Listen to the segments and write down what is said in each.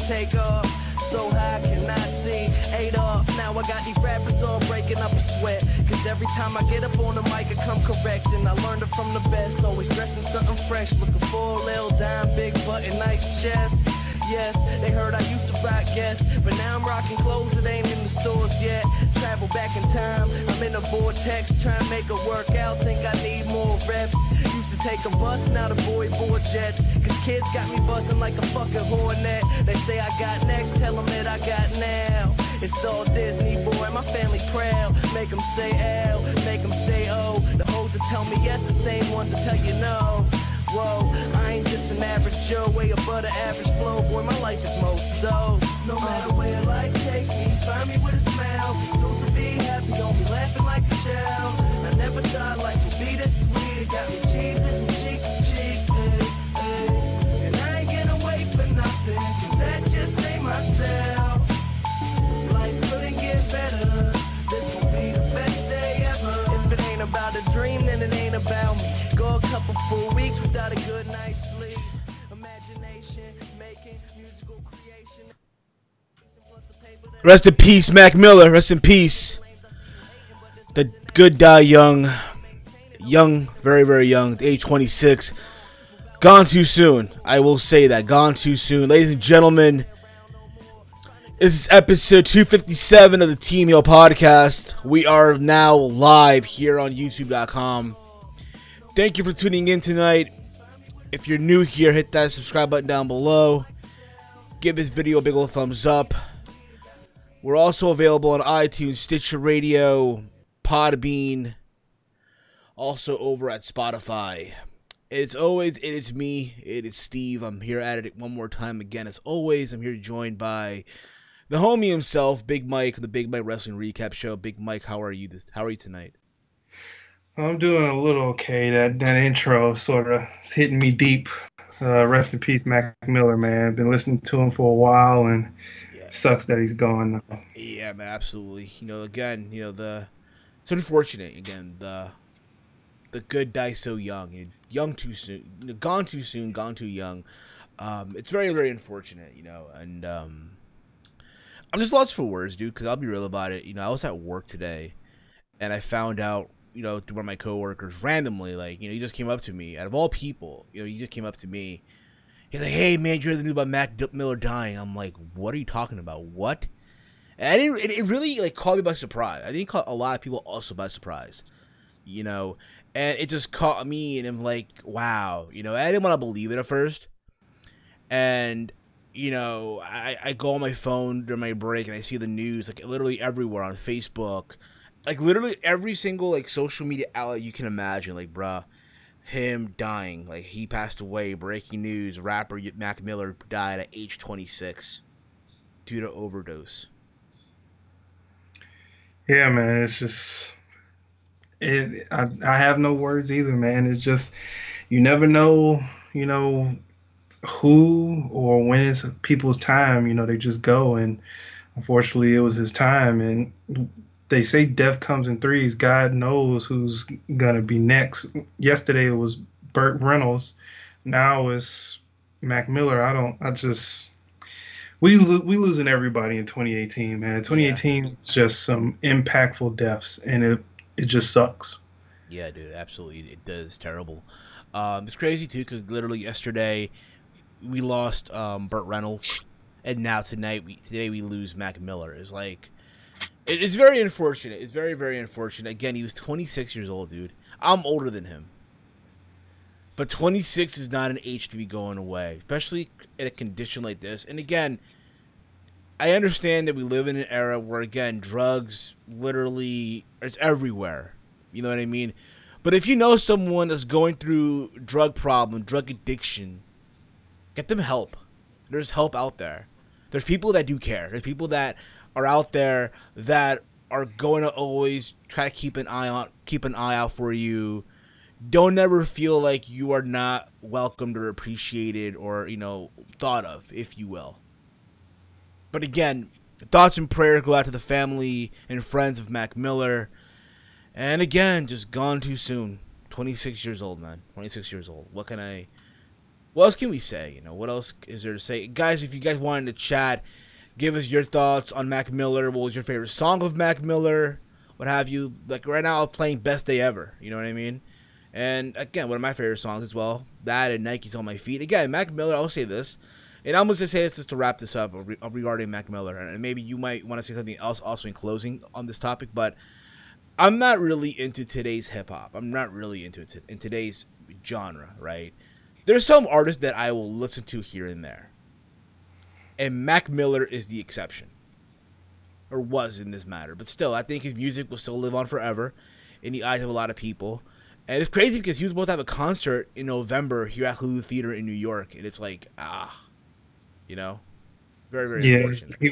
Take off, so high I cannot see Adolf. Now I got these rappers all breaking up a sweat, cause every time I get up on the mic I come correct. And I learned it from the best, always dressing something fresh, looking for a little dime, big butt and nice chest. Yes, they heard I used to rock Guess, but now I'm rocking clothes that ain't in the stores yet. Travel back in time, I'm in a vortex, trying to make it work out, think I need more reps. Used to take a bus, now the boy board jets, cause kids got me buzzing like a fucking hornet. They say I got next, tell them that I got now. It's all Disney, boy, my family proud. Make them say L, make them say O. The hoes that tell me yes, the same ones that tell you no. Whoa, I ain't just an average Joe, way above the average flow. Boy, my life is most dope. No matter where life takes me, find me with a smile. Be soon to be happy, don't be laughing like a child. I never thought life would be this sweet. It got me cheesing from cheek to cheek, ay, ay. And I ain't gonna wait for nothing, cause that just ain't my style. Life couldn't get better, this gon' be the best day ever. If it ain't about a dream, then it ain't about me. Go a couple full weeks without a good night's sleep. Imagination, making musical creation. Rest in peace, Mac Miller. Rest in peace. The good die young. Young, very, very young. Age 26. Gone too soon. I will say that. Gone too soon. Ladies and gentlemen, this is episode 257 of the Team Hill podcast. We are now live here on YouTube.com. Thank you for tuning in tonight. If you're new here, hit that subscribe button down below. Give this video a big old thumbs up. We're also available on iTunes, Stitcher Radio, PODBEAN, also over at Spotify. As always, it is me. It is Steve. I'm here at it one more time again. As always, I'm here joined by the homie himself, Big Mike, from the Big Mike Wrestling Recap Show. Big Mike, how are you? How are you tonight? I'm doing a little okay. That intro sort of is hitting me deep. Rest in peace, Mac Miller, man. Been listening to him for a while, and it sucks that he's gone now. Yeah, man, absolutely. Again, it's unfortunate. Again, the good die so young. Young too soon. Gone too soon. Gone too young. It's very, very unfortunate. And I'm just lost for words, dude. Because I'll be real about it. I was at work today, and I found out, through one of my coworkers, randomly, he just came up to me, out of all people, he just came up to me. He's like, "Hey, man, you heard the news about Mac Miller dying?" I'm like, "What are you talking about? What?" And it really, caught me by surprise. I think it caught a lot of people also by surprise, and it just caught me, and I'm like, wow, I didn't want to believe it at first. And, I go on my phone during my break, and I see the news, literally everywhere on Facebook. Literally every single, social media outlet you can imagine, bruh, him dying. He passed away. Breaking news. Rapper Mac Miller died at age 26 due to overdose. Yeah, man, it's just... I have no words either, man. It's just, you never know, who or when it's people's time, they just go. And unfortunately, it was his time. And they say death comes in threes. God knows who's gonna be next. Yesterday it was Burt Reynolds. Now it's Mac Miller. We losing everybody in 2018, man. 2018 is just some impactful deaths, and it just sucks. Yeah, dude, absolutely, it does. Terrible. It's crazy too, because literally yesterday we lost Burt Reynolds, and now today we lose Mac Miller. It's very unfortunate. It's very, very unfortunate. Again, he was 26 years old, dude. I'm older than him. But 26 is not an age to be going away, especially in a condition like this. And again, I understand that we live in an era where, again, drugs literally, it's everywhere. You know what I mean? But if you know someone that's going through drug problem, drug addiction, get them help. There's help out there. There's people that do care. There's people that are out there that are going to always try to keep an eye out for you. Don't ever feel like you are not welcomed or appreciated or, you know, thought of, if you will. But again, thoughts and prayers go out to the family and friends of Mac Miller. And again, just gone too soon. 26 years old, man. 26 years old. What else can we say? You know, what else is there to say? Guys, if you guys wanted to chat, give us your thoughts on Mac Miller. What was your favorite song of Mac Miller? What have you? Like right now, I'm playing Best Day Ever. You know what I mean? And again, one of my favorite songs as well. That and Nike's on My Feet. Again, Mac Miller, I'll say this. And I'm going to say this just to wrap this up regarding Mac Miller. And maybe you might want to say something else also in closing on this topic. But I'm not really into today's hip-hop. I'm not really into it in today's genre, right? There's some artists that I will listen to here and there. And Mac Miller is the exception. Or was in this matter. But still, I think his music will still live on forever in the eyes of a lot of people. And it's crazy because he was supposed to have a concert in November here at Hulu Theater in New York. And it's like, you know? Very, very unfortunate. He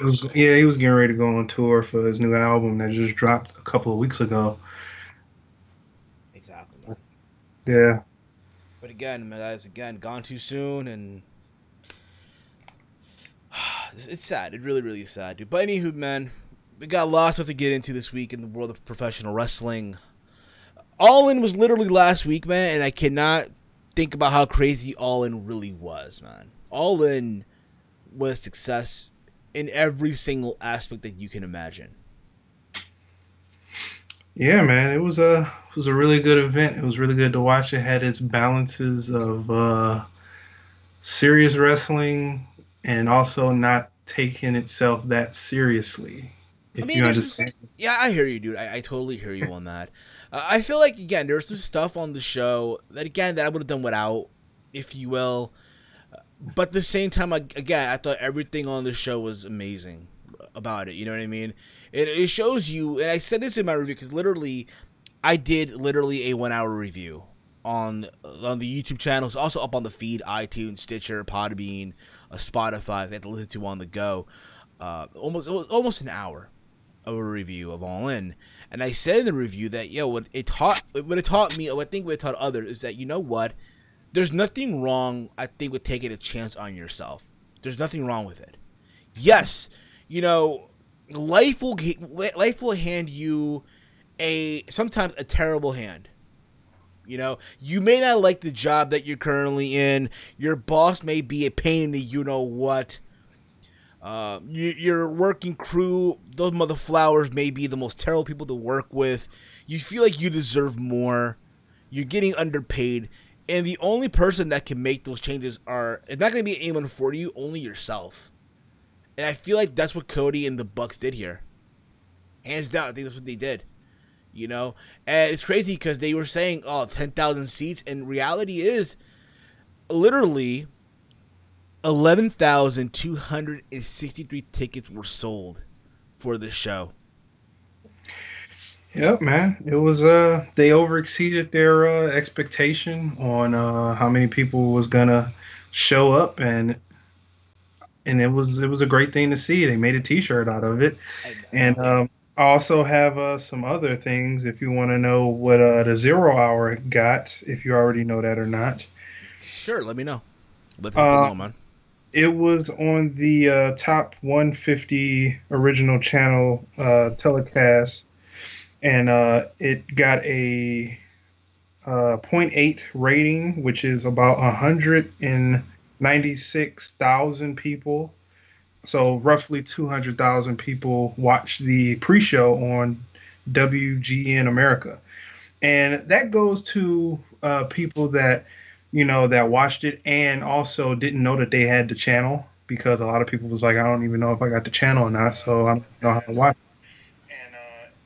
was getting ready to go on tour for his new album that just dropped a couple of weeks ago. Exactly, man. Yeah. But again, man, guys, gone too soon, and it's sad. It really, really is sad, dude. But anywho, man, we got lots of to get into this week in the world of professional wrestling. All In was literally last week, man, and I cannot think about how crazy All In really was, man. All In was success in every single aspect that you can imagine. Yeah, man, it was a really good event. It was really good to watch. It had its balances of serious wrestling and also not taking itself that seriously. If you understand. Yeah, I hear you, dude. I totally hear you on that. I feel like, again, there's some stuff on the show that, again, that I would have done without, if you will. But at the same time, again, I thought everything on the show was amazing about it. You know what I mean? It shows you, and I said this in my review because literally, I did literally a 1 hour review on the YouTube channel. It's also up on the feed, iTunes, Stitcher, Podbean, Spotify. They had to listen to on the go. Almost an hour of a review of All In, and I said in the review that what it taught me, I think what it taught others is that, you know what, there's nothing wrong, I think, with taking a chance on yourself. There's nothing wrong with it. Yes, you know, life will hand you sometimes a terrible hand. You know, you may not like the job that you're currently in. Your boss may be a pain in the you-know-what. Your working crew, those mother flowers may be the most terrible people to work with. You feel like you deserve more. You're getting underpaid. And the only person that can make those changes it's not going to be anyone for you, only yourself. And I feel like that's what Cody and the Bucks did here. Hands down, I think that's what they did. You know? And it's crazy because they were saying, 10,000 seats. And reality is, literally, 11,263 tickets were sold for this show. Yep, man. It was they overexceeded their expectation on how many people was gonna show up, and it was a great thing to see. They made a T-shirt out of it, and I also have some other things if you want to know what the 0 hour got, if you already know that or not. Sure, let me know. Let people know, man. It was on the top 150 original channel telecast. And it got a 0.8 rating, which is about 196,000 people. So roughly 200,000 people watched the pre-show on WGN America. And that goes to people that, that watched it and also didn't know that they had the channel, because a lot of people was like, I don't even know if I got the channel or not, so I don't know how to watch it.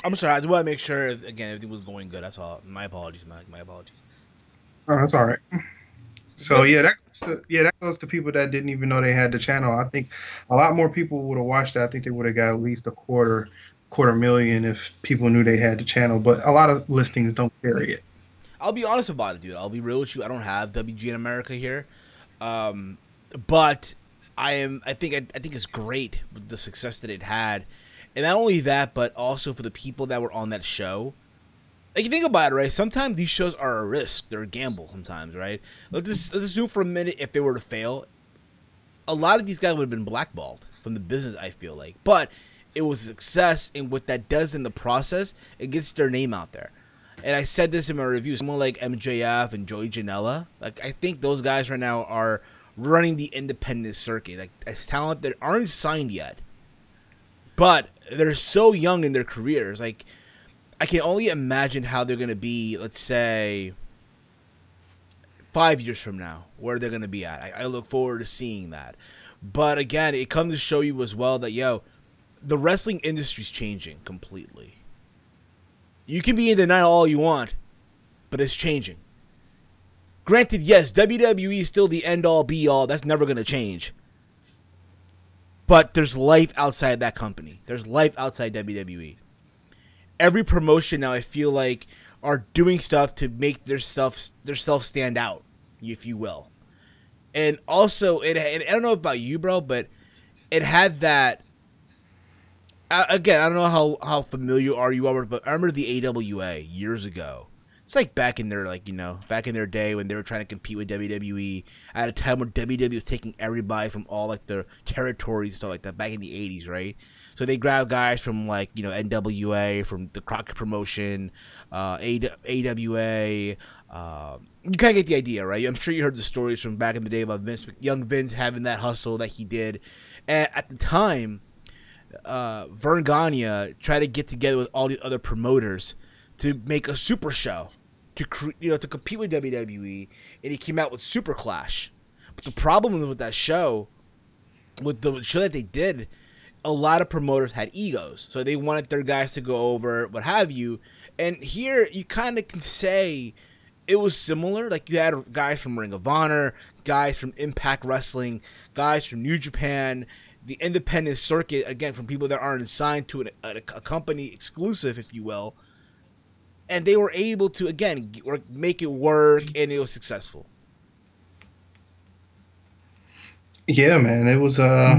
I'm sorry. I just want to make sure, again, everything was going good. That's all. My apologies, Mike. My apologies. Oh, that's all right. So that goes to people that didn't even know they had the channel. I think a lot more people would have watched it. I think they would have got at least a quarter million if people knew they had the channel. But a lot of listings don't carry it. I'll be honest about it, dude. I'll be real with you. I don't have WGN America here, but I think it's great with the success that it had, and not only that, but also for the people that were on that show. Like, you think about it, right? Sometimes these shows are a risk; they're a gamble. Sometimes, right? Let's assume for a minute if they were to fail, a lot of these guys would have been blackballed from the business. I feel like, but it was a success, and what that does in the process, it gets their name out there. And I said this in my review. Someone like MJF and Joey Janela, like, I think those guys right now are running the independent circuit. Like, as talent that aren't signed yet, but they're so young in their careers. Like, I can only imagine how they're gonna be. Let's say 5 years from now, where they're gonna be at. I look forward to seeing that. But again, it comes to show you as well that the wrestling industry's changing completely. You can be in denial all you want, but it's changing. Granted, yes, WWE is still the end-all, be-all. That's never going to change. But there's life outside that company. There's life outside WWE. Every promotion now, I feel like, are doing stuff to make their self stand out, if you will. And also, and I don't know about you, bro, but it had that... Again, I don't know how familiar you are, but I remember the AWA years ago. It's like back in their back in their day when they were trying to compete with WWE at a time where WWE was taking everybody from all like their territories and stuff like that back in the 80s, right? So they grabbed guys from like NWA, from the Crockett promotion, AWA. You kind of get the idea, right? I'm sure you heard the stories from back in the day about young Vince having that hustle that he did, and at the time. Vern Gagne tried to get together with all the other promoters to make a super show to compete with WWE, and he came out with Super Clash. But the problem with that show, with the show that they did, a lot of promoters had egos, so they wanted their guys to go over, what have you. And here you kind of can say it was similar. Like, you had guys from Ring of Honor, guys from Impact Wrestling, guys from New Japan. The independent circuit, again, from people that aren't signed to a company exclusive, if you will, and they were able to, again, make it work, and it was successful. Yeah, man, it was a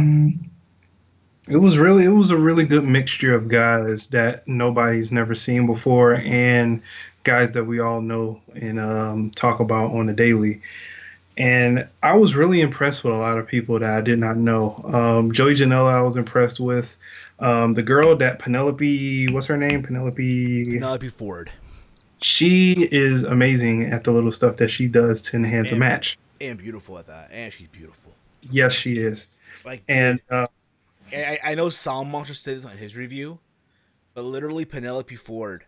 really good mixture of guys that nobody's never seen before, and guys that we all know and talk about on a daily. And I was really impressed with a lot of people that I did not know. Joey Janela, I was impressed with. The girl that Penelope, what's her name? Penelope Ford. She is amazing at the little stuff that she does to enhance a match. And beautiful at that. And she's beautiful. Yes, she is. Like, and I know Sound Monster said this on his review, but literally Penelope Ford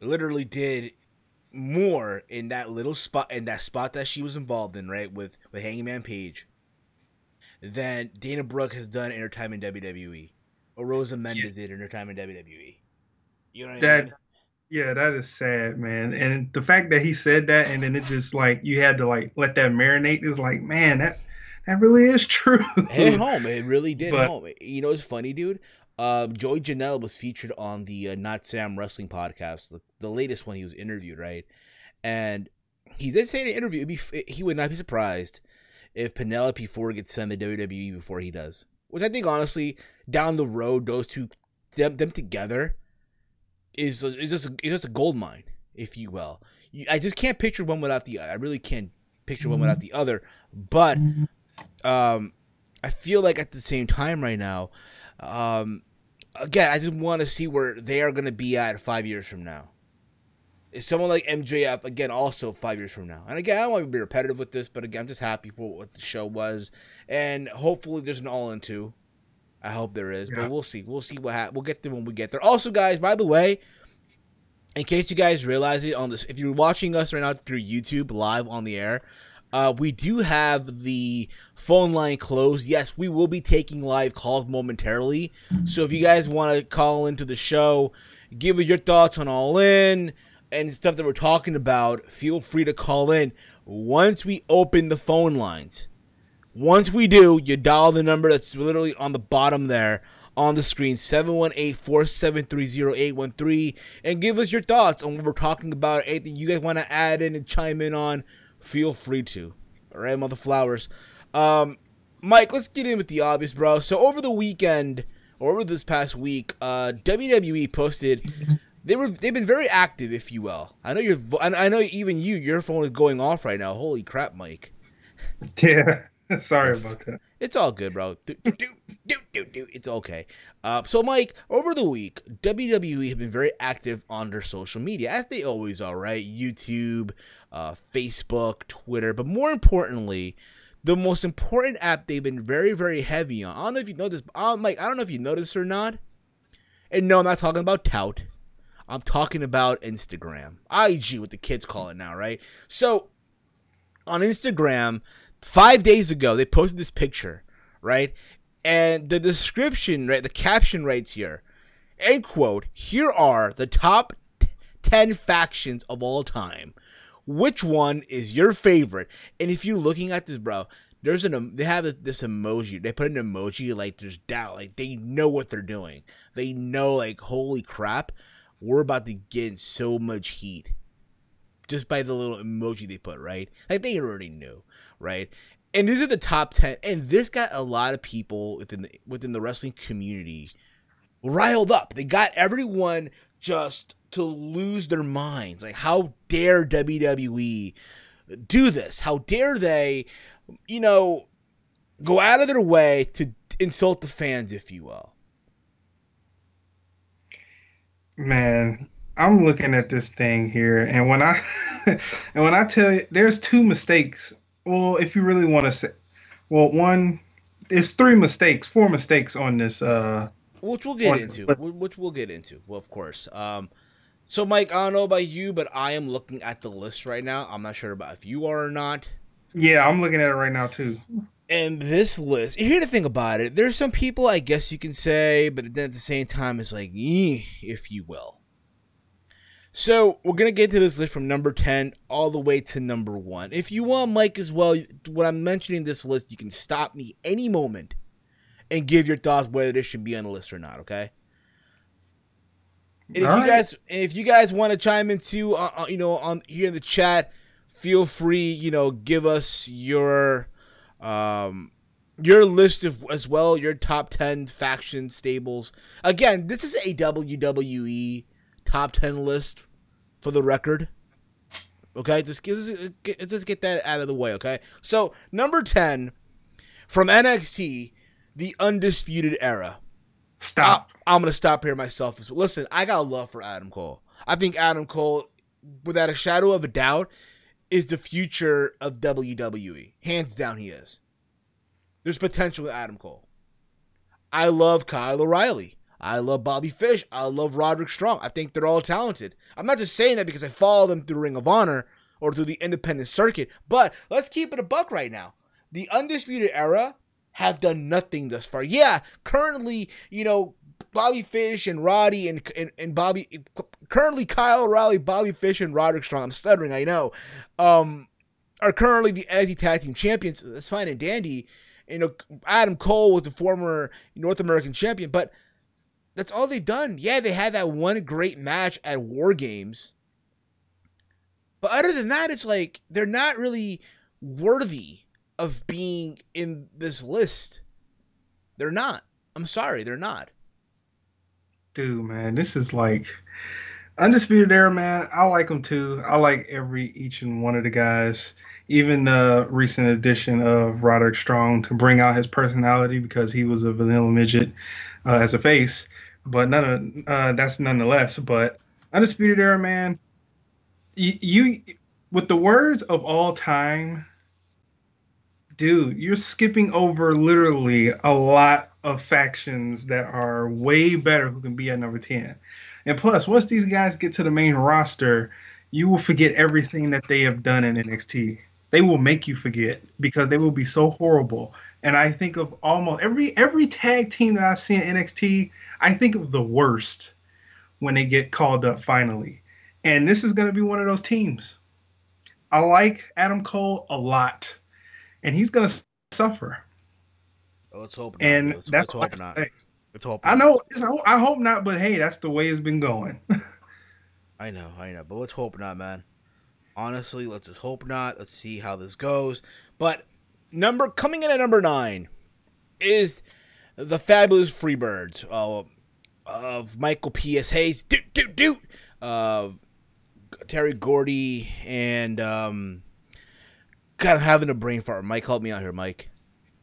literally did more in that little spot, that she was involved in, right, with Hangman Page, than Dana Brooke has done in her time in WWE, or Rosa Mendes did in her time in WWE. You know what I mean? Yeah, that is sad, man. And the fact that he said that, and then it just like you had to like let that marinate, is like, man, that really is true. It hit home. It really did hit home. You know, it's funny, dude. Joey Janela was featured on the Not Sam Wrestling podcast, the latest one. He was interviewed, right? And he did say in the interview he would not be surprised if Penelope Ford gets sent to WWE before he does. Which I think, honestly, down the road, those two, them together, is just a gold mine, if you will. I just can't picture one without the other. I really can't picture one without the other. But I feel like at the same time right now, again, I just want to see where they are going to be at 5 years from now. Is someone like MJF, again, also 5 years from now? And again, I don't want to be repetitive with this, but again, I'm just happy for what the show was. And hopefully there's an all-in too. I hope there is, but we'll see. We'll see what happens. We'll get there when we get there. Also, guys, by the way, in case you guys realize it, on this, if you're watching us right now through YouTube live on the air, we do have the phone line closed. Yes, we will be taking live calls momentarily. So if you guys want to call into the show, give us your thoughts on All In and stuff that we're talking about, feel free to call in once we open the phone lines. Once we do, you dial the number that's literally on the bottom there on the screen, 718-473-0813, and give us your thoughts on what we're talking about. Anything you guys want to add in and chime in on, feel free to. All right, mother flowers. Mike, let's get in with the obvious, bro. So over the weekend, or over this past week, WWE posted they've been very active, if you will. I know even your phone is going off right now. Holy crap, Mike. Yeah, sorry about that. It's all good, bro. It's okay. So, Mike, over the week, WWE have been very active on their social media, as they always are, right? YouTube, Facebook, Twitter, but more importantly, the most important app they've been very, very heavy on. I don't know if you know this, Mike. I don't know if you know this or not. And no, I'm not talking about Tout. I'm talking about Instagram, IG, what the kids call it now, right? So, on Instagram, 5 days ago, they posted this picture, right? And the description, right, the caption writes here, end quote, here are the top 10 factions of all time. Which one is your favorite? And if you're looking at this, bro, they have this emoji. They put an emoji like there's doubt. Like they know what they're doing. They know, like, holy crap, we're about to get in so much heat. Just by the little emoji they put, right? Like they already knew, right? And these are the top 10. And this got a lot of people within the wrestling community riled up. They got everyone just to lose their minds. Like, how dare WWE do this? How dare they, go out of their way to insult the fans, if you will? Man, I'm looking at this thing here, and when I tell you, there's two mistakes. Well, if you really want to say, well, one, there's four mistakes on this. Which we'll get into. Well, of course. So, Mike, I don't know about you, but I am looking at the list right now. I'm not sure about if you are or not. Yeah, I'm looking at it right now, too. And this list, here's the thing about it. There's some people, I guess you can say, but then at the same time, it's like, if you will. So, we're going to get to this list from number 10 all the way to number 1. If you want, Mike, as well, when I'm mentioning this list, you can stop me any moment and give your thoughts whether this should be on the list or not, okay? And if you guys want to chime in too, on here in the chat, feel free, give us your list as well, your top 10 faction stables. Again, this is a WWE top 10 list for the record. Okay, just get that out of the way, okay? So, number 10 from NXT, the Undisputed Era. Stop. I'm going to stop here myself. Listen, I got love for Adam Cole. I think Adam Cole, without a shadow of a doubt, is the future of WWE. Hands down, he is. There's potential with Adam Cole. I love Kyle O'Reilly. I love Bobby Fish. I love Roderick Strong. I think they're all talented. I'm not just saying that because I follow them through Ring of Honor or through the independent circuit, but let's keep it a buck right now. The Undisputed Era have done nothing thus far. Yeah, currently, Bobby Fish and Roddy and Bobby, currently Kyle O'Reilly, Bobby Fish, and Roderick Strong, I'm stuttering, I know, are currently the NXT Tag Team Champions. That's fine and dandy. Adam Cole was the former North American champion, but that's all they've done. Yeah, they had that one great match at War Games. But other than that, it's like they're not really worthy of being in this list. They're not. I'm sorry, they're not. Dude, man, this is like Undisputed Era, man. I like them too. I like each and one of the guys. Even the recent addition of Roderick Strong to bring out his personality because he was a vanilla midget as a face. But that's nonetheless. But Undisputed Era, man. You with the words of all time. Dude, you're skipping over literally a lot of factions that are way better who can be at number 10. And plus, once these guys get to the main roster, you will forget everything that they have done in NXT. They will make you forget because they will be so horrible. And I think of almost every tag team that I see in NXT, I think of the worst when they get called up finally. And this is going to be one of those teams. I like Adam Cole a lot. And he's gonna suffer. Oh, let's hope not. And let's hope not. Let's hope not. I know. I hope not. But hey, that's the way it's been going. I know. But let's hope not, man. Honestly, let's just hope not. Let's see how this goes. But Coming in at number 9 is the fabulous Freebirds of Michael P.S. Hayes, Terry Gordy, and kind of having a brain fart. Mike, help me out here, Mike.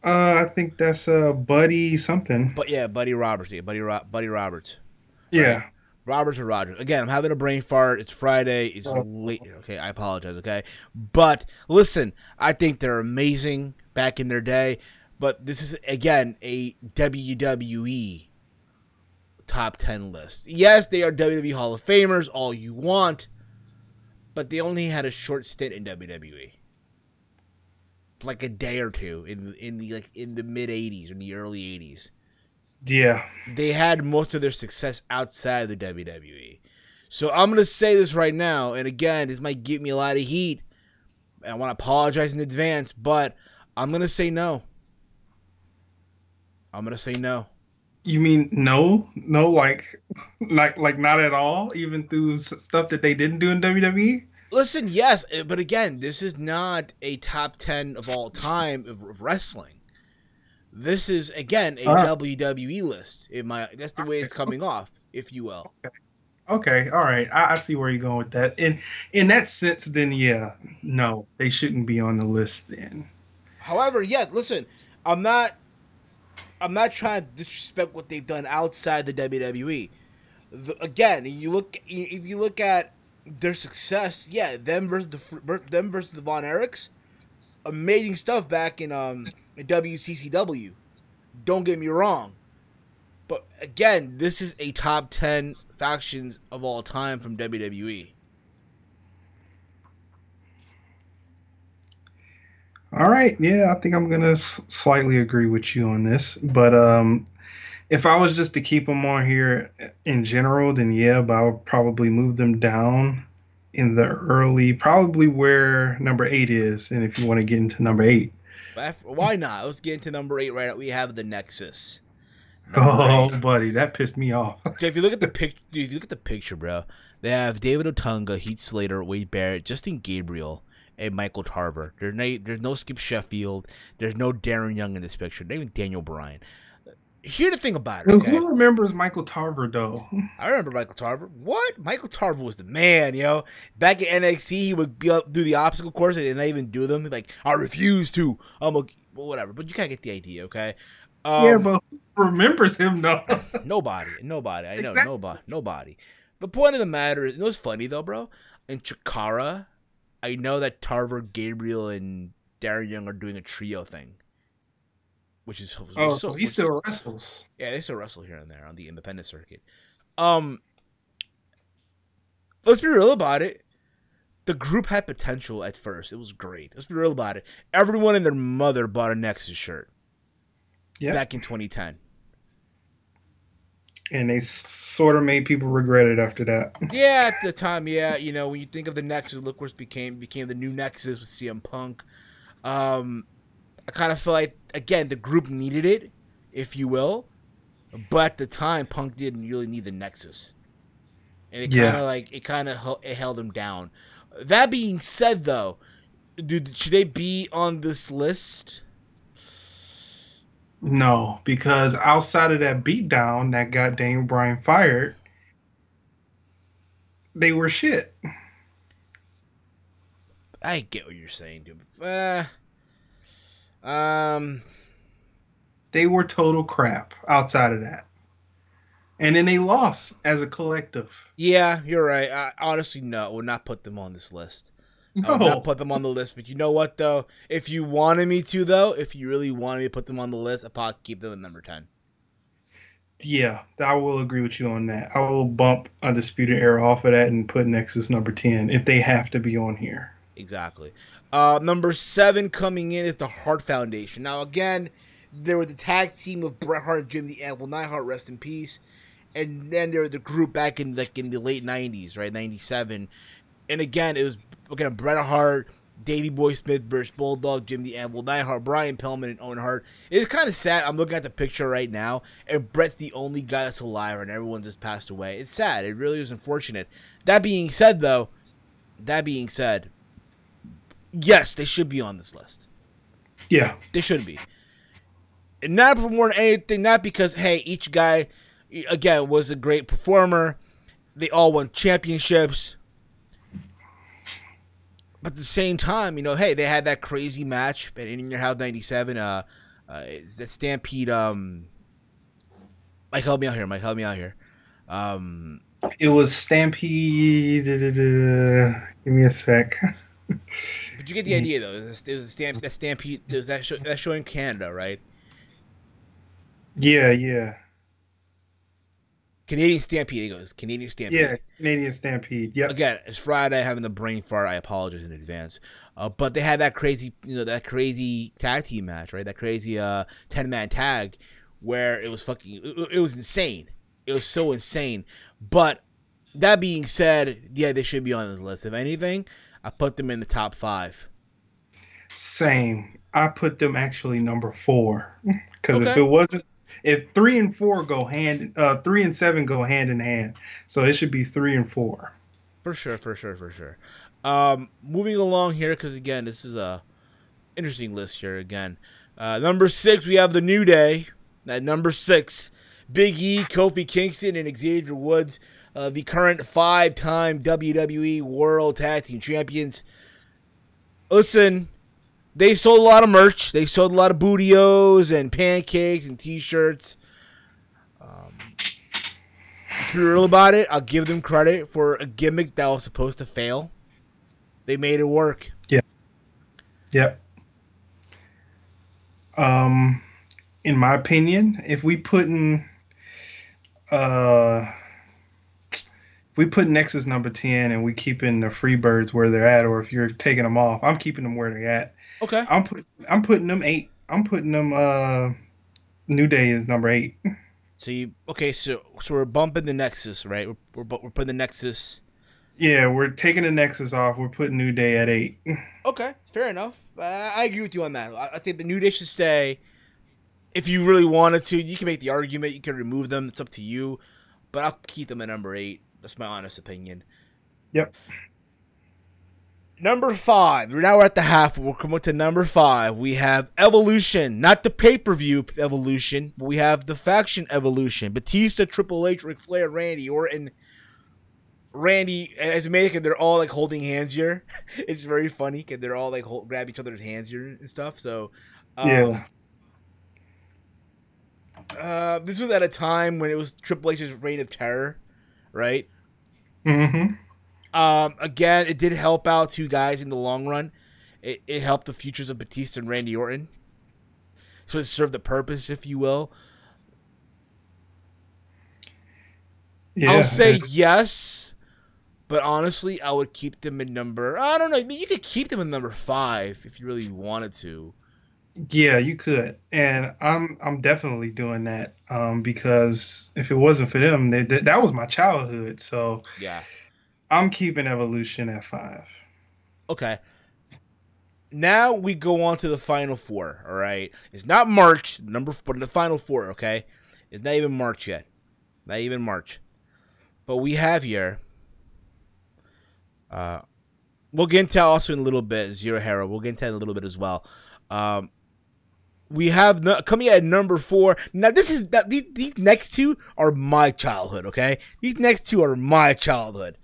I think that's Buddy something. But yeah, Buddy Roberts. Yeah, Buddy Roberts. Yeah. Right? Roberts or Rogers. Again, I'm having a brain fart. It's Friday. It's late. Okay, I apologize, okay? But listen, I think they're amazing back in their day. But this is, again, a WWE top 10 list. Yes, they are WWE Hall of Famers, all you want. But they only had a short stint in WWE. Like a day or two in the mid 80s or the early 80s. Yeah. They had most of their success outside the WWE. So I'm going to say this right now, and again, this might give me a lot of heat. I want to apologize in advance, but I'm going to say no. I'm going to say no. You mean no? No, like not at all, even through stuff that they didn't do in WWE? Listen, yes, but again, this is not a top 10 of all time of wrestling. This is, again, a WWE list. That's the way it's coming off, if you will. Okay, all right. I see where you're going with that. In that sense, then, yeah, no, they shouldn't be on the list then. However, yeah, listen, I'm not trying to disrespect what they've done outside the WWE. Again, if you look at their success, yeah, them versus the Von Erichs, amazing stuff back in WCCW. Don't get me wrong, but again, this is a top 10 factions of all time from WWE. All right, yeah, I think I'm gonna slightly agree with you on this, but if I was just to keep them on here in general, then yeah, but I would probably move them down in the early, probably where number 8 is, and if you want to get into number 8. Why not? Let's get into number 8 right now. We have the Nexus. Buddy, that pissed me off. So if you look at the picture, bro, they have David Otunga, Heath Slater, Wade Barrett, Justin Gabriel, and Michael Tarver. There's no Skip Sheffield. There's no Darren Young in this picture. Not even Daniel Bryan. Here's the thing about it. Okay? Who remembers Michael Tarver, though? I remember Michael Tarver. What? Michael Tarver was the man, yo. Back at NXT, he would do the obstacle course and not even do them. He'd like, I refuse to. I'm like, well, whatever. But you kind of get the idea, okay? Yeah, but who remembers him, though? Nobody. I know, Exactly. nobody. The point of the matter is, it was funny, though, bro. In Chikara, I know that Tarver, Gabriel, and Darren Young are doing a trio thing. Which is so he still wrestles. Yeah, they still wrestle here and there on the independent circuit. Let's be real about it. The group had potential at first. It was great. Let's be real about it. Everyone and their mother bought a Nexus shirt. Yeah. Back in 2010. And they sort of made people regret it after that. Yeah, at the time, yeah. You know, when you think of the Nexus, look where it became the new Nexus with CM Punk. I kind of feel like, again, the group needed it, if you will. But at the time, Punk didn't really need the Nexus. And it kind of held him down. That being said, though, should they be on this list? No, because outside of that beatdown that got Daniel Bryan fired, they were shit. I get what you're saying, dude. They were total crap outside of that. And then they lost as a collective. Yeah, you're right. I honestly, no, I would not put them on this list. No. I would not put them on the list. But you know what, though? If you wanted me to, though, if you really wanted me to put them on the list, I'd probably keep them at number 10. Yeah, I will agree with you on that. I will bump Undisputed Era off of that and put Nexus number 10 if they have to be on here. Exactly. Number 7 coming in is the Hart Foundation. Now, again, there was the tag team of Bret Hart and Jim the Anvil Neidhart, rest in peace. And then there was the group back in the late 90s, right, 97. And again, it was Bret Hart, Davey Boy Smith, British Bulldog, Jim the Anvil Neidhart, Brian Pillman, and Owen Hart. It's kind of sad. I'm looking at the picture right now, and Bret's the only guy that's alive, and everyone just passed away. It's sad. It really is unfortunate. That being said, though, yes, they should be on this list. Yeah. They should be. And not for more than anything, not because, hey, each guy, again, was a great performer. They all won championships. But at the same time, hey, they had that crazy match in Your House 97. That Stampede. Mike, help me out here. It was Stampede. Give me a sec. But you get the idea, though. It was that Stampede. It was that show in Canada, right? Yeah. Canadian Stampede. It goes Canadian Stampede. Yeah, Canadian Stampede. Yep. Again, it's Friday. Having the brain fart. I apologize in advance. But they had that crazy, that crazy tag team match, right? That crazy 10-man tag, where it was it was insane. It was so insane. But that being said, yeah, they should be on this list. If anything, I put them in the top 5. Same. I put them actually number 4 because Okay. if 3 and 4 go 3 and 7 go hand in hand, so it should be 3 and 4. For sure. Moving along here, because again, this is a interesting list here. Again, number 6, we have the New Day. At number 6, Big E, Kofi Kingston, and Xavier Woods, the current 5-time WWE World Tag Team Champions. Listen, they sold a lot of merch. They sold a lot of bootios and pancakes and T-shirts. To be real about it, I'll give them credit for a gimmick that was supposed to fail. They made it work. Yeah. Yep. In my opinion, if we put Nexus number 10 and we keeping the Freebirds where they're at, or if you're taking them off, I'm keeping them where they're at. Okay. I'm putting them 8. I'm putting them New Day is number 8. So we're bumping the Nexus, right? We're putting the Nexus. Yeah, we're taking the Nexus off. We're putting New Day at 8. Okay, fair enough. I agree with you on that. I think the New Day should stay. If you really wanted to, you can make the argument. You can remove them. It's up to you. But I'll keep them at number 8. That's my honest opinion. Yep. Number 5. Now we're at the half. We'll come up to number 5. We have Evolution. Not the pay-per-view Evolution, but we have the faction Evolution. Batista, Triple H, Ric Flair, Randy Orton. Randy, as American, they're all like holding hands here. It's very funny because they're all like grab each other's hands here and stuff. So, Yeah. This was at a time when it was Triple H's reign of terror, right? Mm-hmm. Again, it did help out two guys in the long run. It helped the futures of Batista and Randy Orton. So it served the purpose, if you will. Yeah. I'll say yes, but honestly, I would keep them in number... I don't know. I mean, you could keep them in number 5 if you really wanted to. Yeah, you could, and I'm definitely doing that because if it wasn't for them, that was my childhood. So Yeah. I'm keeping Evolution at 5. Okay. Now we go on to the final 4. All right, it's not March but the final 4. Okay, it's not even March yet. Not even March, but we have here. We'll get into also in a little bit. Zero Hero. We'll get into that in a little bit as well. We have coming at number 4. Now these next two are my childhood. Okay, these next two are my childhood.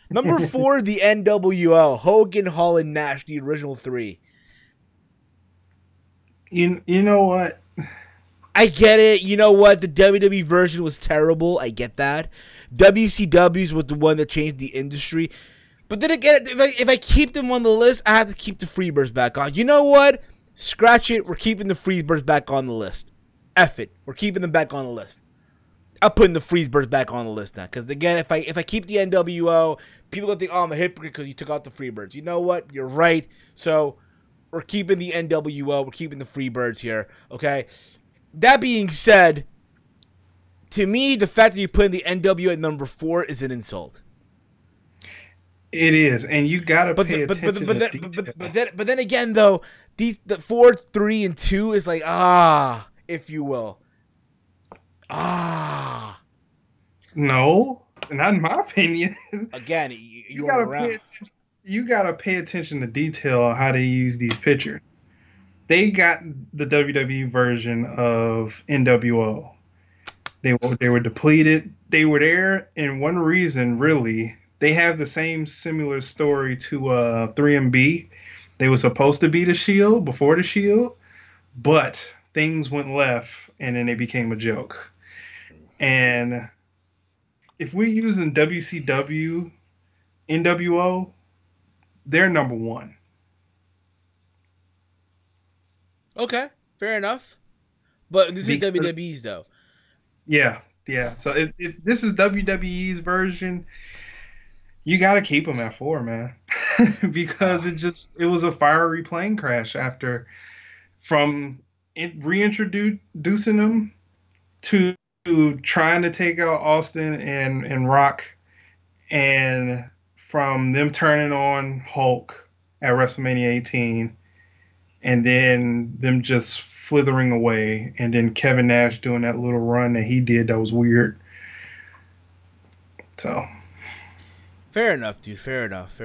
Number 4, the NWO, Hogan, Hall, and Nash, the original 3. You know what? I get it. You know what? The WWE version was terrible. I get that. WCW's was the one that changed the industry. But then again, if I keep them on the list, I have to keep the Freebirds back on. You know what? Scratch it. We're keeping the Freebirds back on the list. F it. We're keeping them back on the list. I'm putting the Freebirds back on the list now. Because again, if I keep the NWO, people gonna think, oh, I'm a hypocrite because you took out the Freebirds. You know what? You're right. So we're keeping the NWO. We're keeping the Freebirds here. Okay. That being said, to me, the fact that you put in the NWO at number 4 is an insult. It is, and you gotta pay attention to detail. But then again, though, the 4, 3, and 2 is like if you will. No, not in my opinion. Again, you gotta pay attention to detail on how they use these pictures. they got the WWE version of NWO. They were depleted. They were there, and one reason really they have the same similar story to 3MB. They were supposed to be the Shield before the Shield, but things went left, and then they became a joke. And if we're using WCW, NWO, they're number one. Okay, fair enough. But this is WWE's though. Yeah. So if this is WWE's version, you got to keep them at 4, man, because it was a fiery plane crash from reintroducing them to trying to take out Austin and Rock, and from them turning on Hulk at WrestleMania 18, and then them just slithering away, and then Kevin Nash doing that little run that he did that was weird. So, fair enough, dude. Fair enough.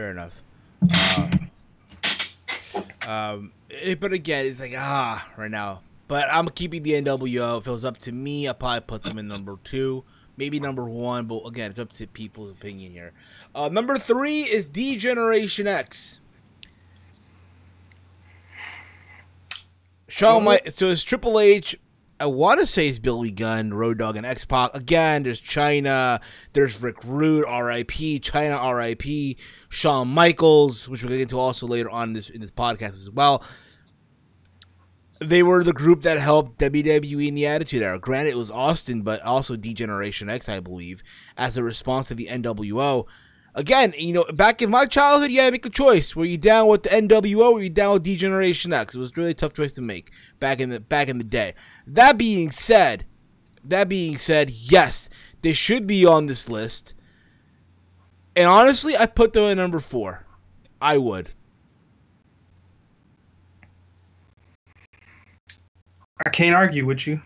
But again, it's like right now. But I'm keeping the NWO. If it was up to me, I'd probably put them in number 2, maybe number 1. But again, it's up to people's opinion here. Number 3 is D-Generation X. So it's Triple H. I want to say it's Billy Gunn, Road Dogg, and X-Pac. Again, there's China. There's Rick Rude, R.I.P. China, R.I.P. Shawn Michaels, which we'll get into also later on in this podcast as well. They were the group that helped WWE in the Attitude Era. Granted, it was Austin, but also D-Generation X, I believe, as a response to the NWO. Again, back in my childhood, you had to make a choice. Were you down with the NWO or were you down with D-Generation X? It was really a tough choice to make back in the day. That being said, yes, they should be on this list. And honestly, I put them at number 4. I would. I can't argue with you.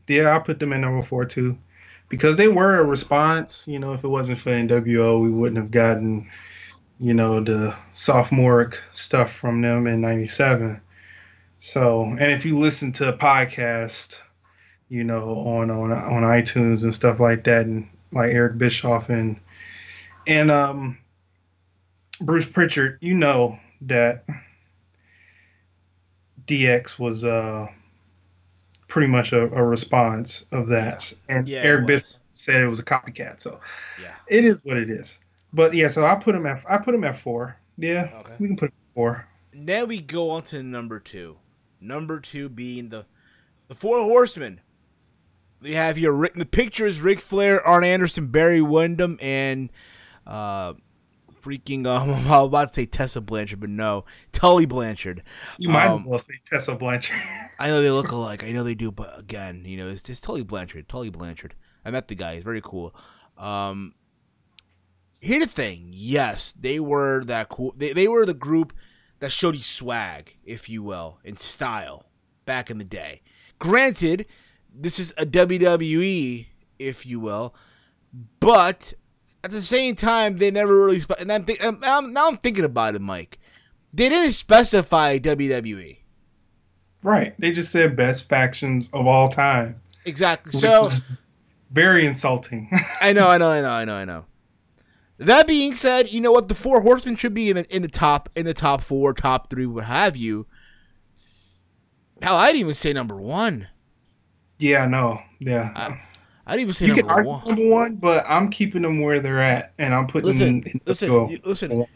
Yeah, I put them at number 4 too. Because they were a response, if it wasn't for NWO, we wouldn't have gotten, the sophomoric stuff from them in '97. So, and if you listen to a podcast, on iTunes and stuff like that, and like Eric Bischoff and Bruce Pritchard, that DX was pretty much a response of that. Yeah. And Eric Bischoff said it was a copycat. So it is what it is. But yeah, so I put him at 4. Yeah, okay. We can put him at 4. Now we go on to number 2. Number 2 being the 4 Horsemen. We have here the picture is Ric Flair, Arn Anderson, Barry Windham, and I'm about to say Tessa Blanchard, but no, Tully Blanchard. You might as well say Tessa Blanchard. I know they look alike. I know they do, but again, it's just Tully Blanchard. I met the guy. He's very cool. Here's the thing. Yes, they were that cool. They were the group that showed you swag, if you will, and style back in the day. Granted, this is a WWE, if you will, but at the same time, they never really. And now I'm thinking about it, Mike. They didn't specify WWE. Right. They just said best factions of all time. Exactly. So very insulting. I know. That being said, you know what? The 4 Horsemen should be in the top 4, top 3, what have you. Hell, I'd even say number 1. Yeah, no. Yeah. I'd even say you number can 1. argue number 1, but I'm keeping them where they're at, and I'm putting them in the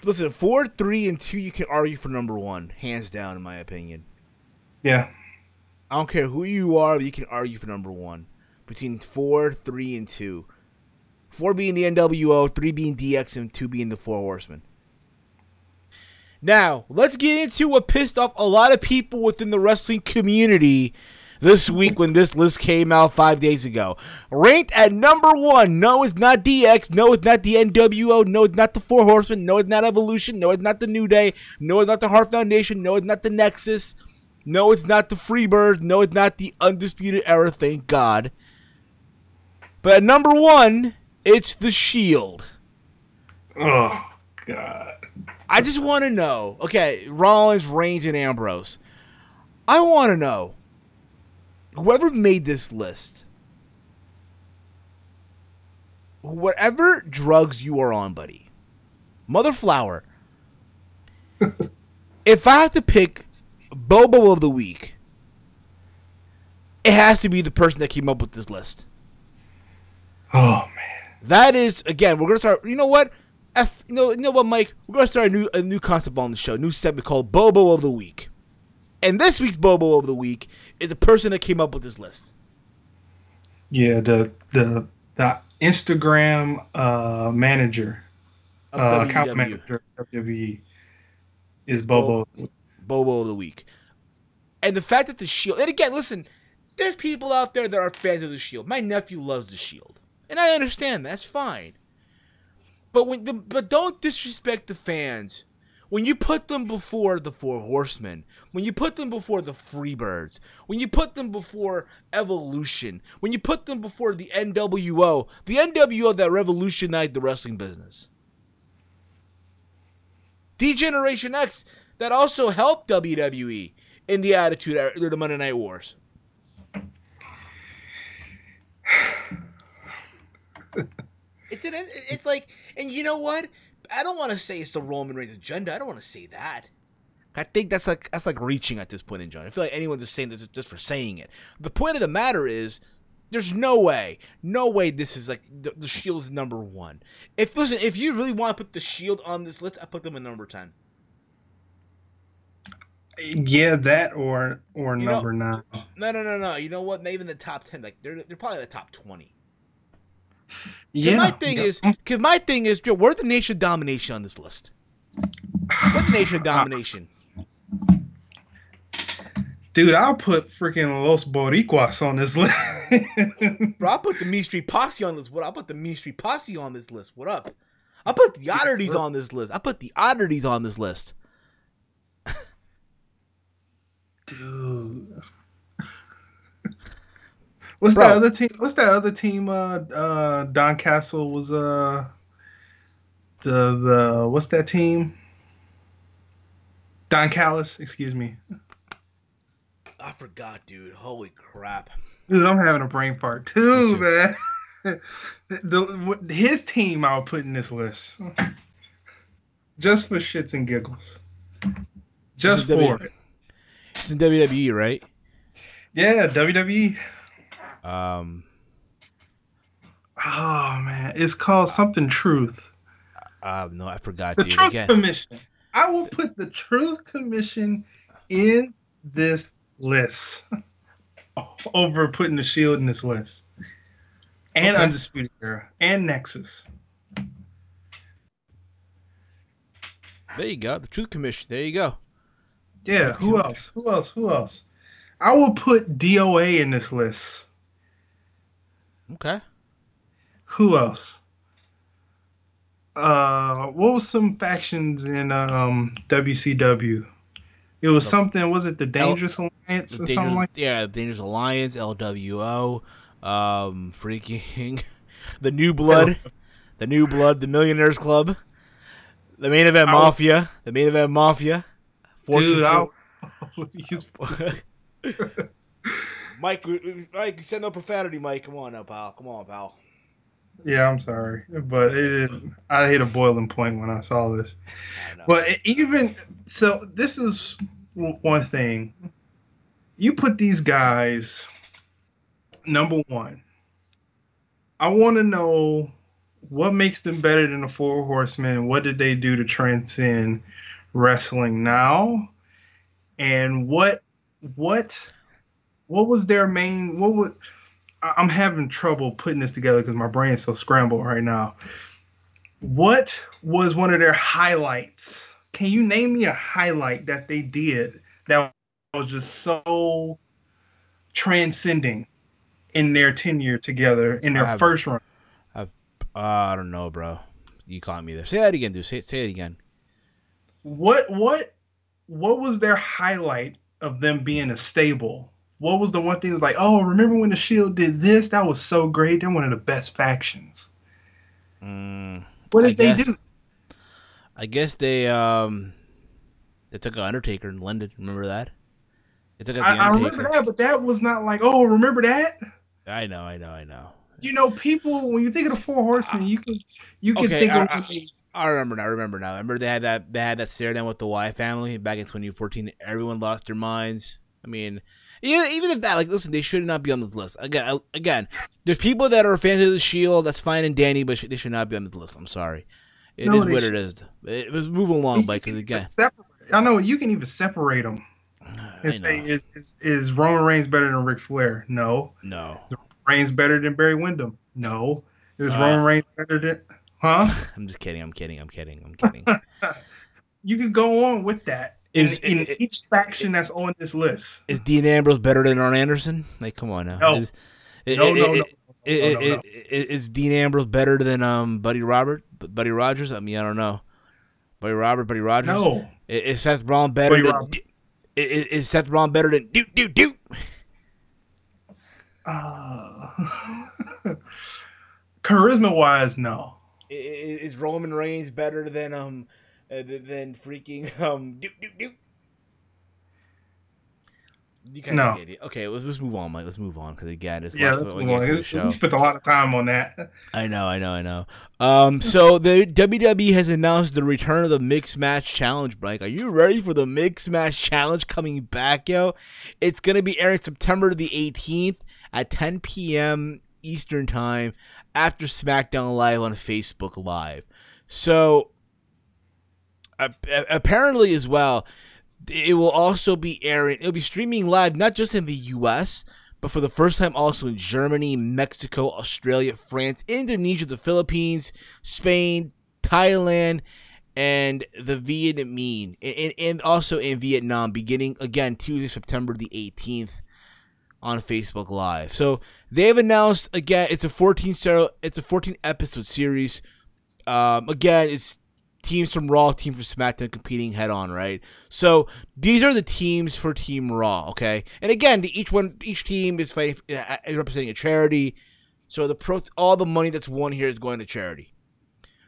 Listen, 4, 3, and 2, you can argue for number 1, hands down, in my opinion. Yeah. I don't care who you are, but you can argue for number 1. Between 4, 3, and 2. 4 being the NWO, 3 being DX, and 2 being the 4 Horsemen. Now, let's get into what pissed off a lot of people within the wrestling community this week when this list came out 5 days ago. Ranked at number 1. No, it's not DX. No, it's not the NWO. No, it's not the 4 Horsemen. No, it's not Evolution. No, it's not the New Day. No, it's not the Heart Foundation. No, it's not the Nexus. No, it's not the Freebirds. No, it's not the Undisputed Era, thank God. But at number 1, it's the Shield. Oh, God. I just want to know. Okay, Rollins, Reigns, and Ambrose. I want to know, whoever made this list, whatever drugs you are on, buddy, Mother Flower, if I have to pick Bobo of the week, it has to be the person that came up with this list. Oh man, that is, again, we're gonna start. You know what? You know what, Mike? We're gonna start a new concept on the show, new segment called Bobo of the Week. And this week's Bobo of the Week is the person that came up with this list. Yeah, the Instagram manager, account manager of WWE is Bobo. Bobo of the Week. And the fact that the Shield, and again, listen, there's people out there that are fans of the Shield. My nephew loves the Shield, and I understand that's fine. But don't disrespect the fans. When you put them before the Four Horsemen, when you put them before the Freebirds, when you put them before Evolution, when you put them before the NWO that revolutionized the wrestling business. D-Generation X that also helped WWE in the Attitude Era, the Monday Night Wars. It's like, and you know what? I don't want to say it's the Roman Reigns agenda. I don't want to say that. I think that's like reaching at this point in John. I feel like anyone's just saying this just for saying it. The point of the matter is, there's no way this is like the Shield is number one. If you really want to put the Shield on this list, I put them at number 10. Yeah, that or number 9. No. You know what? Not even the top 10. Like they're probably the top 20. Yeah. My thing is, where's the Nation of Domination on this list? Where's the Nation of Domination? Dude, I'll put freaking Los Boricuas on this list. Bro, I'll put the Mean Street Posse on this. I'll put the Mean Street Posse on this list. What up? I'll put the Oddities on this list. Dude. What's that other team? What's that other team? Don Castle was the what's that team? Don Callis, excuse me. I forgot, dude. Holy crap. Dude, I'm having a brain fart too, man. His team I'll put in this list. Just for shits and giggles. Just for it. It's in WWE, right? Yeah, WWE. Oh man, it's called something Truth. No, I forgot. The Truth Commission. I will put the Truth Commission in this list over putting the Shield in this list, and Undisputed Era and Nexus. There you go, the Truth Commission. There you go. Yeah. Who else? I will put DOA in this list. Okay. Who else? What was some factions in WCW? It was something. Was it the Dangerous Alliance or something like that? Yeah, Dangerous Alliance, LWO, freaking the New Blood, the Millionaires Club, the Main Event Mafia, Dude, Mike, send no profanity, Mike. Come on now, pal. Yeah, I'm sorry, but I hit a boiling point when I saw this. But this is one thing. You put these guys number 1. I want to know what makes them better than the Four Horsemen. What did they do to transcend wrestling now? And what was their main? I'm having trouble putting this together because my brain is so scrambled right now. What was one of their highlights? Can you name me a highlight that they did that was just so transcending in their tenure together in their first run? I don't know, bro. You caught me there. Say that again, dude. Say it again. What was their highlight of them being a stable? What was the one thing that was like, oh, remember when the Shield did this? That was so great. They're one of the best factions. What did they do? I guess they took an Undertaker and London. Remember that? It's like the I remember Undertaker. that, but that was not like, oh, remember that? I know. You know, people when you think of the Four Horsemen, you can Okay, think of I remember now. Remember they had that stare down with the Y family back in 2014. Everyone lost their minds. I mean, even if that, like, listen, they should not be on this list. Again, there's people that are fans of the Shield. That's fine and dandy, but they should not be on the list. I'm sorry. It is what it is. It was moving along, Mike. Because again, I know you can even separate them and say, is Roman Reigns better than Ric Flair? No. Is Reigns better than Barry Windham? No. Is Roman Reigns better than? Huh? I'm just kidding. I'm kidding. You could go on with that. In each faction that's on this list. Is Dean Ambrose better than Arn Anderson? Like, come on now. No. No. Is Dean Ambrose better than Buddy Rogers? I mean, I don't know. Buddy Rogers? No. Is Seth Rollins better than is Seth Rollins better than Doot? Charisma wise, no. Is Roman Reigns better than freaking Doot? You kind of idiot. Okay, let's move on, Mike. Let's move on because again, let's move on. We spent a lot of time on that. I know. So the WWE has announced the return of the Mixed Match Challenge, Mike. Are you ready for the Mixed Match Challenge coming back, yo? It's gonna be airing September the 18th at 10 p.m. Eastern Time after SmackDown Live on Facebook Live. So apparently as well, it will also be airing. It'll be streaming live not just in the U.S., but for the first time also in Germany, Mexico, Australia, France, Indonesia, the Philippines, Spain, Thailand, and the Vietnamese, and also in Vietnam, beginning again Tuesday, September the 18th. On Facebook Live. So they've announced again it's a 14 episode series. Again, it's teams from Raw, teams from SmackDown competing head on, right? So these are the teams for Team Raw, okay? And again, each team is representing a charity. So all the money that's won here is going to charity.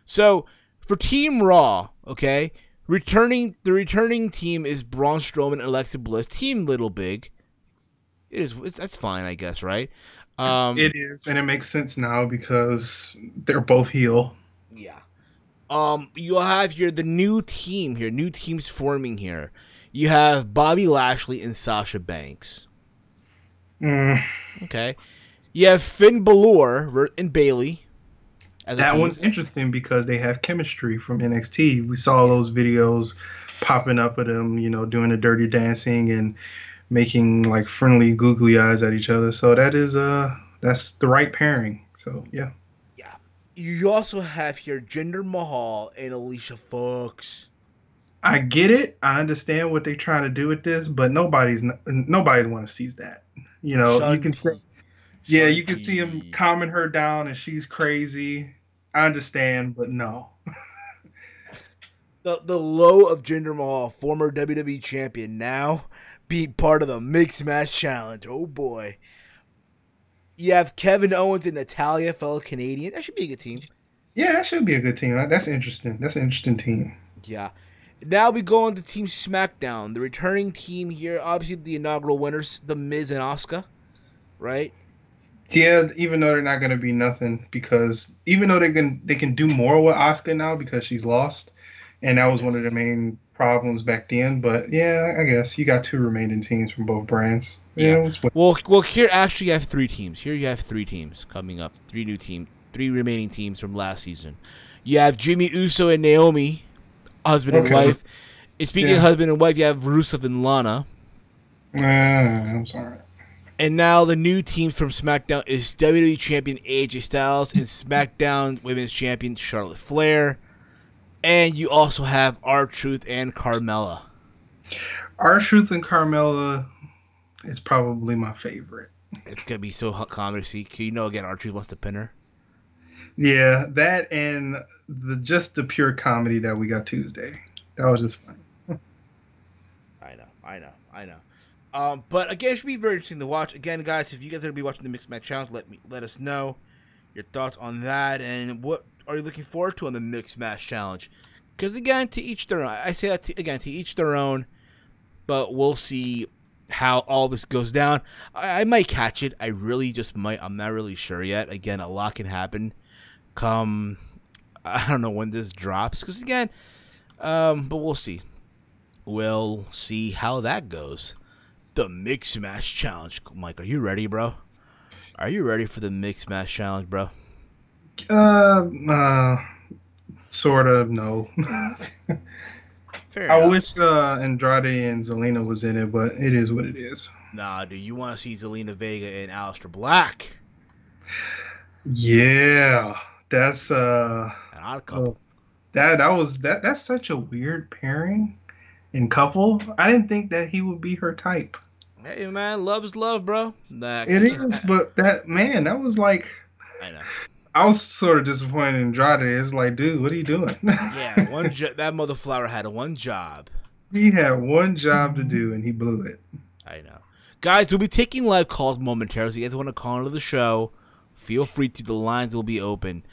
So for Team Raw, okay, the returning team is Braun Strowman and Alexa Bliss, Team Little Big. That's fine, I guess, right? It is, and it makes sense now because they're both heel. Yeah. You'll have here the new team here, new teams forming here. You have Bobby Lashley and Sasha Banks. Okay. You have Finn Balor and Bayley. That one's interesting because they have chemistry from NXT. We saw those videos popping up of them, doing the dirty dancing and making like friendly googly eyes at each other. So that's the right pairing. So yeah. You also have here Jinder Mahal and Alicia Fox. I get it. I understand what they're trying to do with this, but nobody want to see that. You can say, you can see him calming her down and she's crazy. I understand, but no. The low of Jinder Mahal, former WWE champion, now being part of the Mixed Match Challenge. Oh boy. You have Kevin Owens and Natalya, fellow Canadian. That should be a good team. Yeah, that should be a good team. That's interesting. That's an interesting team. Yeah. Now we go on to Team SmackDown. The returning team here, obviously the inaugural winners, The Miz and Asuka, right? Yeah, even though they're not going to be nothing, because even though they can do more with Asuka now because she's lost, and that was one of the main problems back then. But yeah, I guess you got two remaining teams from both brands. Yeah. Well, here actually you have three teams. Here you have three teams coming up. Three remaining teams from last season. You have Jimmy Uso and Naomi, husband and wife. And speaking of husband and wife, you have Rusev and Lana. I'm sorry. And now the new teams from SmackDown is WWE Champion AJ Styles and SmackDown Women's Champion Charlotte Flair. And you also have R-Truth and Carmella. R-Truth and Carmella is probably my favorite. It's going to be so comic to see. Again, R-Truth wants to pin her. Yeah, that and just the pure comedy that we got Tuesday. That was just funny. I know. But again, it should be very interesting to watch. Again, guys, if you guys are going to be watching the Mixed Match Challenge, let us know your thoughts on that and what are you looking forward to on the Mixed Match Challenge. Because again, to each their own. I say that to each their own. But we'll see how all this goes down. I might catch it. I really just might. I'm not really sure yet. Again, a lot can happen come, I don't know when this drops, because again, but we'll see. We'll see how that goes. The Mix Match Challenge. Mike, are you ready, bro? Are you ready for the Mix Match Challenge, bro? Sort of, no. Fair I enough. wish Andrade and Zelina was in it, but it is what it is. Nah, dude, you want to see Zelina Vega and Aleister Black? Yeah, that's An odd couple. that's such a weird pairing and couple. I didn't think that he would be her type. Hey, man, love is love, bro. It is, but that was like, I know. I was sort of disappointed in Andrade. It's like, dude, what are you doing? Yeah, that mother flower had one job. He had one job to do, and he blew it. I know. Guys, we'll be taking live calls momentarily. So you guys want to call into the show, feel free to. The lines will be open.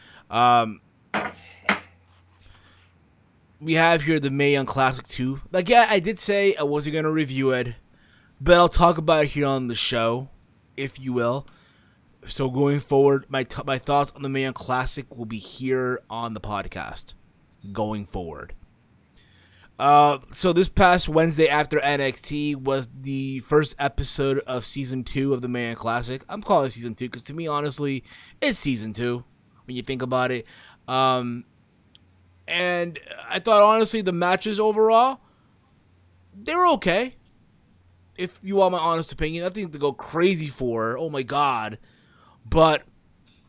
We have here the Mae Young Classic 2. Like, yeah, I did say I wasn't going to review it, but I'll talk about it here on the show, if you will. So going forward, my thoughts on the Mae Young Classic will be here on the podcast going forward. So this past Wednesday after NXT was the first episode of Season 2 of the Mae Young Classic. I'm calling it Season 2 because to me, honestly, it's Season 2 when you think about it. And I thought, honestly, the matches overall, they were okay. If you want my honest opinion, I think to go crazy for, oh my god. But,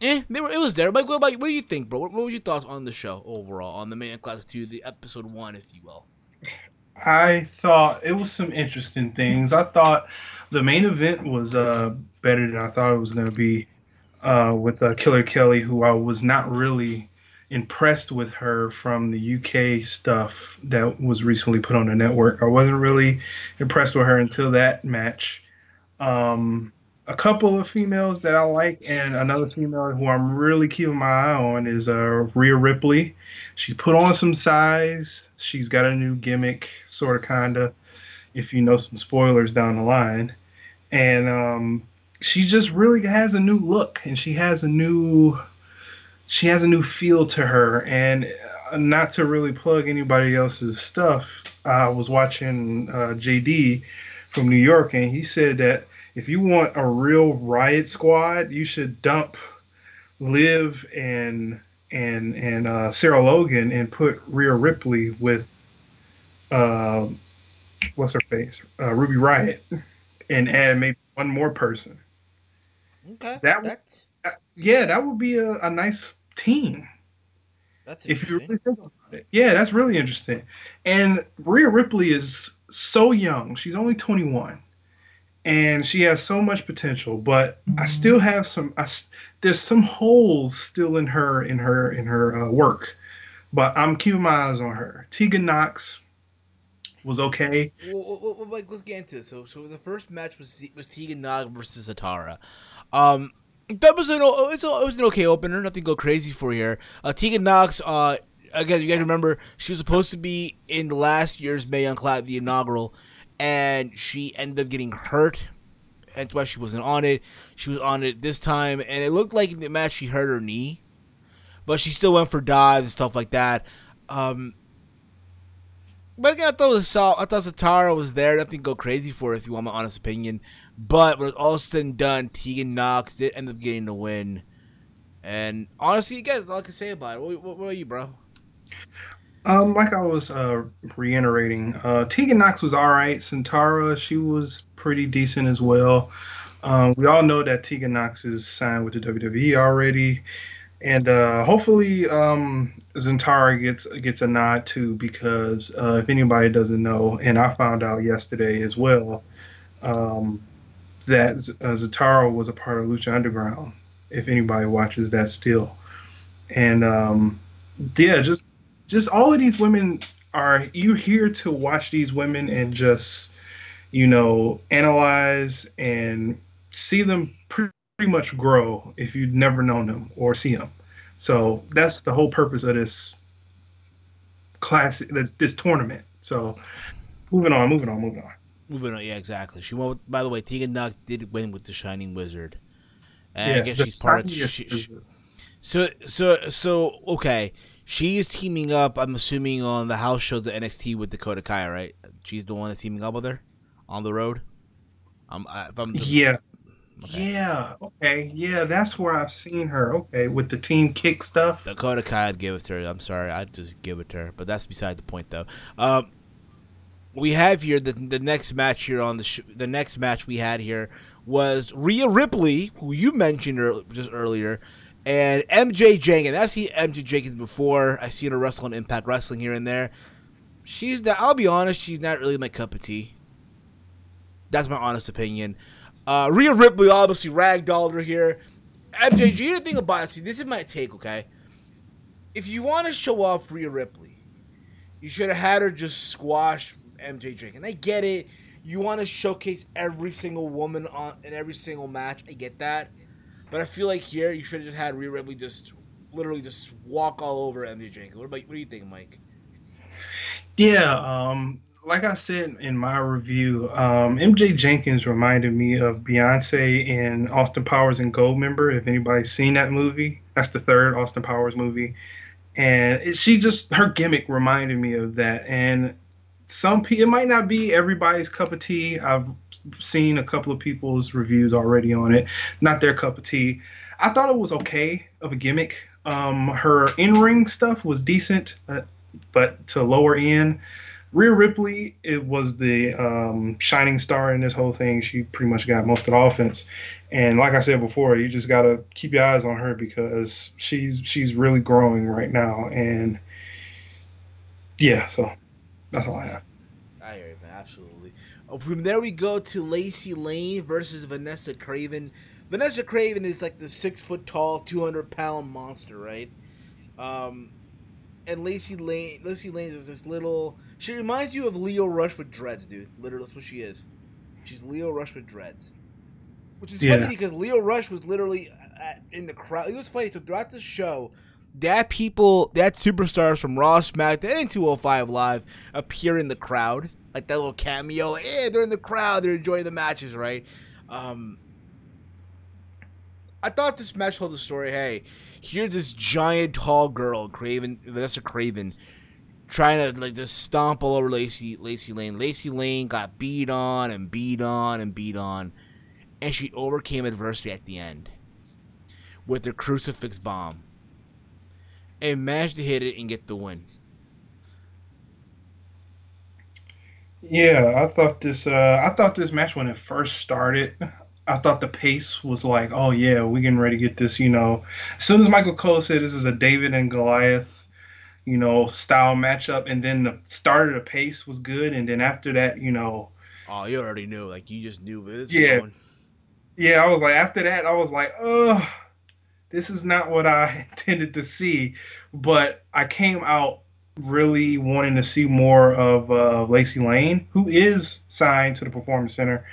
it was there. But what do you think, bro? What were your thoughts on the show overall, on the Mae Young Classic 2, the episode 1, if you will? I thought it was some interesting things. I thought the main event was better than I thought it was going to be with Killer Kelly, who I was not really impressed with her from the UK stuff that was recently put on the network. I wasn't really impressed with her until that match. A couple of females that I like, and another female who I'm really keeping my eye on is Rhea Ripley. She put on some size. She's got a new gimmick, sort of, kind of, if you know some spoilers down the line. And she just really has a new look, and she has a new feel to her. And not to really plug anybody else's stuff, I was watching JD from New York, and he said that if you want a real riot squad, you should dump Liv and Sarah Logan and put Rhea Ripley with what's her face, Ruby Riott, and add maybe one more person. Okay, that would be a nice team. That's if you really think about it. Yeah, that's really interesting. And Rhea Ripley is so young; she's only 21. And she has so much potential, but I still have there's some holes still in her work. But I'm keeping my eyes on her. Tegan Nox was okay. Well, let's get into this. So the first match was Tegan Nox versus Zatara. That was it was an okay opener. Nothing to go crazy for here. Tegan Nox. Again, you guys remember she was supposed to be in last year's Mae Young Classic, the inaugural. And she ended up getting hurt. That's why she wasn't on it. She was on it this time. And it looked like in the match she hurt her knee. But she still went for dives and stuff like that. But again, I thought Zatara was there. Nothing to go crazy for, if you want my honest opinion. But when it was all said and done, Tegan Nox did end up getting the win. And honestly, again, that's all I can say about it. What are you, bro? Like I was reiterating, Tegan Nox was all right. Centaura, she was pretty decent as well. We all know that Tegan Nox is signed with the WWE already, and hopefully Centaura gets a nod too, because if anybody doesn't know, and I found out yesterday as well, that Centaura was a part of Lucha Underground. If anybody watches that still, and yeah, just all of these women you're here to watch these women and just, analyze and see them pretty much grow if you've never known them or see them. So that's the whole purpose of this class, this tournament. So moving on. Moving on, yeah, exactly. She won. By the way, Tegan Nox did win with the Shining Wizard, and I Yeah, guess the she's part of. shiniest. So okay. She is teaming up. I'm assuming on the house show, the NXT with Dakota Kai, right? She's the one that's teaming up with her on the road. If I'm the, Yeah, okay. yeah, okay, yeah. That's where I've seen her. Okay, with the Team Kick stuff. Dakota Kai, I'd give it to her. I'm sorry, I'd just give it to her. But that's beside the point, though. We have here the next match here on the next match we had here was Rhea Ripley, who you mentioned just earlier, and MJ Jenkins. I've seen MJ Jenkins before. I've seen her wrestle on Impact Wrestling here and there. I'll be honest, she's not really my cup of tea. That's my honest opinion. Rhea Ripley obviously ragdolled her here. MJ, you the thing about it. See, this is my take, okay? If you want to show off Rhea Ripley, you should have had her just squash MJ Jenkins. I get it. You want to showcase every single woman in every single match. I get that. But I feel like here you should have just had Rhea Ripley just literally just walk all over MJ Jenkins. What do you think, Mike? Yeah, like I said in my review, MJ Jenkins reminded me of Beyonce in Austin Powers and Goldmember. If anybody's seen that movie, that's the third Austin Powers movie, and her gimmick reminded me of that. And it might not be everybody's cup of tea. I've seen a couple of people's reviews already on it. Not their cup of tea. I thought it was okay of a gimmick. Her in-ring stuff was decent, but to lower end. Rhea Ripley, it was the shining star in this whole thing. She pretty much got most of the offense. And like I said before, you just got to keep your eyes on her because she's really growing right now. And yeah, so that's all I have. I hear you, man. Absolutely. From there, we go to Lacey Lane versus Vanessa Craven. Vanessa Craven is like the 6 foot tall, 200-pound monster, right? And Lacey Lane is this little. She reminds you of Leo Rush with dreads, dude. Literally, that's what she is. She's Leo Rush with dreads, which is funny because Leo Rush was literally in the crowd. It was funny. So throughout the show, that superstars from Raw, SmackDown, and 205 Live appear in the crowd, like that little cameo. Yeah, they're in the crowd. They're enjoying the matches, right? I thought this match told the story. Hey, here's this giant, tall girl, Vanessa Craven, trying to like just stomp all over Lacey Lane. Lacey Lane got beat on and beat on and beat on, and she overcame adversity at the end with her crucifix bomb and managed to hit it and get the win. Yeah, I thought this match when it first started, I thought the pace was like, oh yeah, we're getting ready to get this, As soon as Michael Cole said this is a David and Goliath, style matchup, and then the start of the pace was good, and then after that, Oh, you already knew, like you just knew this. Yeah. Yeah, I was like, after that, I was like, oh, this is not what I intended to see. But I came out really wanting to see more of Lacey Lane, who is signed to the Performance Center,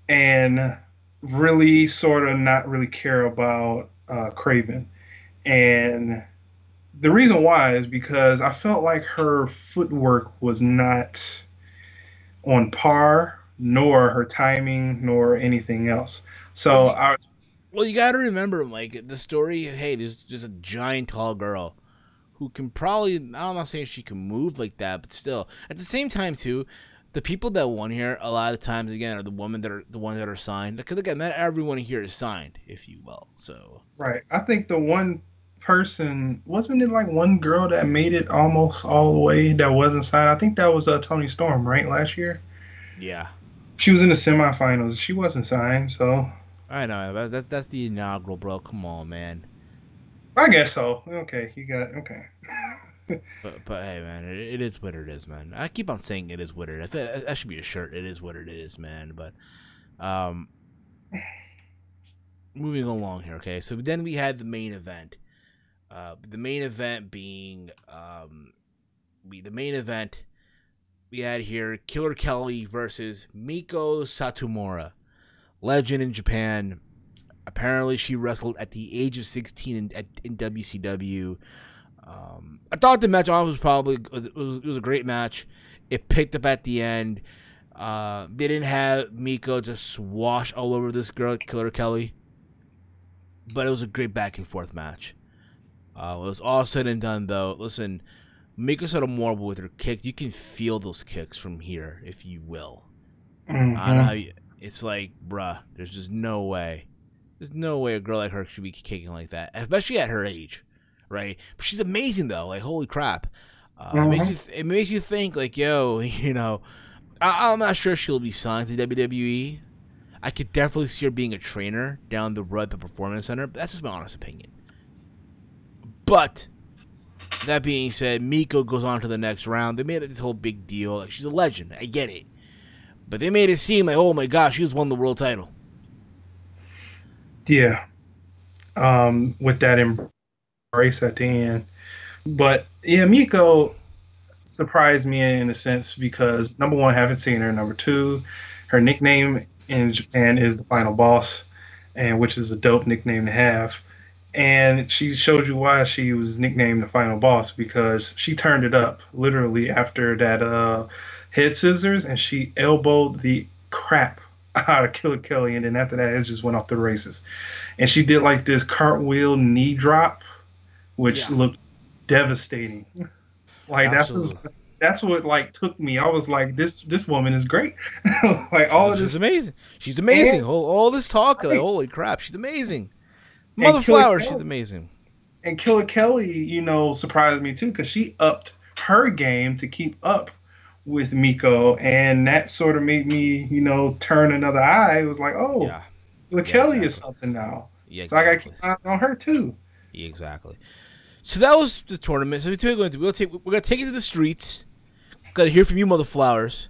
and really sort of not really care about Craven. And the reason why is because I felt like her footwork was not on par, nor her timing, nor anything else. So Well, you got to remember, Mike, the story. Hey, there's just a giant, tall girl who can probably. I'm not saying she can move like that, but still, at the same time, too, the people that won here a lot of times again are the ones that are signed. Because again, not everyone here is signed, if you will. So right, I think the one person wasn't it like one girl that made it almost all the way that wasn't signed. I think that was Toni Storm, right, last year. Yeah, she was in the semifinals. She wasn't signed, so I know that's the inaugural, bro. Come on, man. I guess so. Okay, you got okay. but hey, man, it is what it is, man. I keep on saying it is what it is. That should be a shirt. It is what it is, man. But moving along here, okay. So then we had the main event. The main event being we had here Killer Kelly versus Miko Satomura, legend in Japan. Apparently, she wrestled at the age of 16 in WCW. I thought the match was a great match. It picked up at the end. They didn't have Miko just swash all over this girl, Killer Kelly. But it was a great back and forth match. When it was all said and done, though, listen, Miko said a marvel with her kicks. You can feel those kicks from here, if you will. Mm-hmm. I don't know how it's like, bruh, there's just no way. There's no way a girl like her should be kicking like that, especially at her age, right? But she's amazing, though. Like, holy crap. It makes you think, like, yo, you know, I'm not sure she'll be signed to WWE. I could definitely see her being a trainer down the road at the Performance Center, but that's just my honest opinion. But that being said, Miko goes on to the next round. They made it this whole big deal. Like, she's a legend. I get it. But they made it seem like, oh my gosh, she just won the world title. Yeah. With that embrace at the end. But yeah, Miko surprised me in a sense because number one, haven't seen her. Number two, her nickname in Japan is the Final Boss, and which is a dope nickname to have. And she showed you why she was nicknamed the Final Boss, because she turned it up literally after that head scissors, and she elbowed the crap out of Killer Kelly, and then after that it just went off the races. And she did like this cartwheel knee drop, which looked devastating. Like that's what like took me. I was like, this woman is great. Like all of this, she's amazing. She's amazing. All this talk, like, holy crap, she's amazing. Mother Flower, she's amazing. And Killer Kelly, you know, surprised me too, because she upped her game to keep up with Miko, and that sort of made me, you know, turn another eye. It was like, oh, Killer Kelly is something now. Yeah, exactly. So I got to keep eyes on her too. Yeah, exactly. So that was the tournament. So we're gonna take it to the streets. Gotta hear from you, Mother Flowers.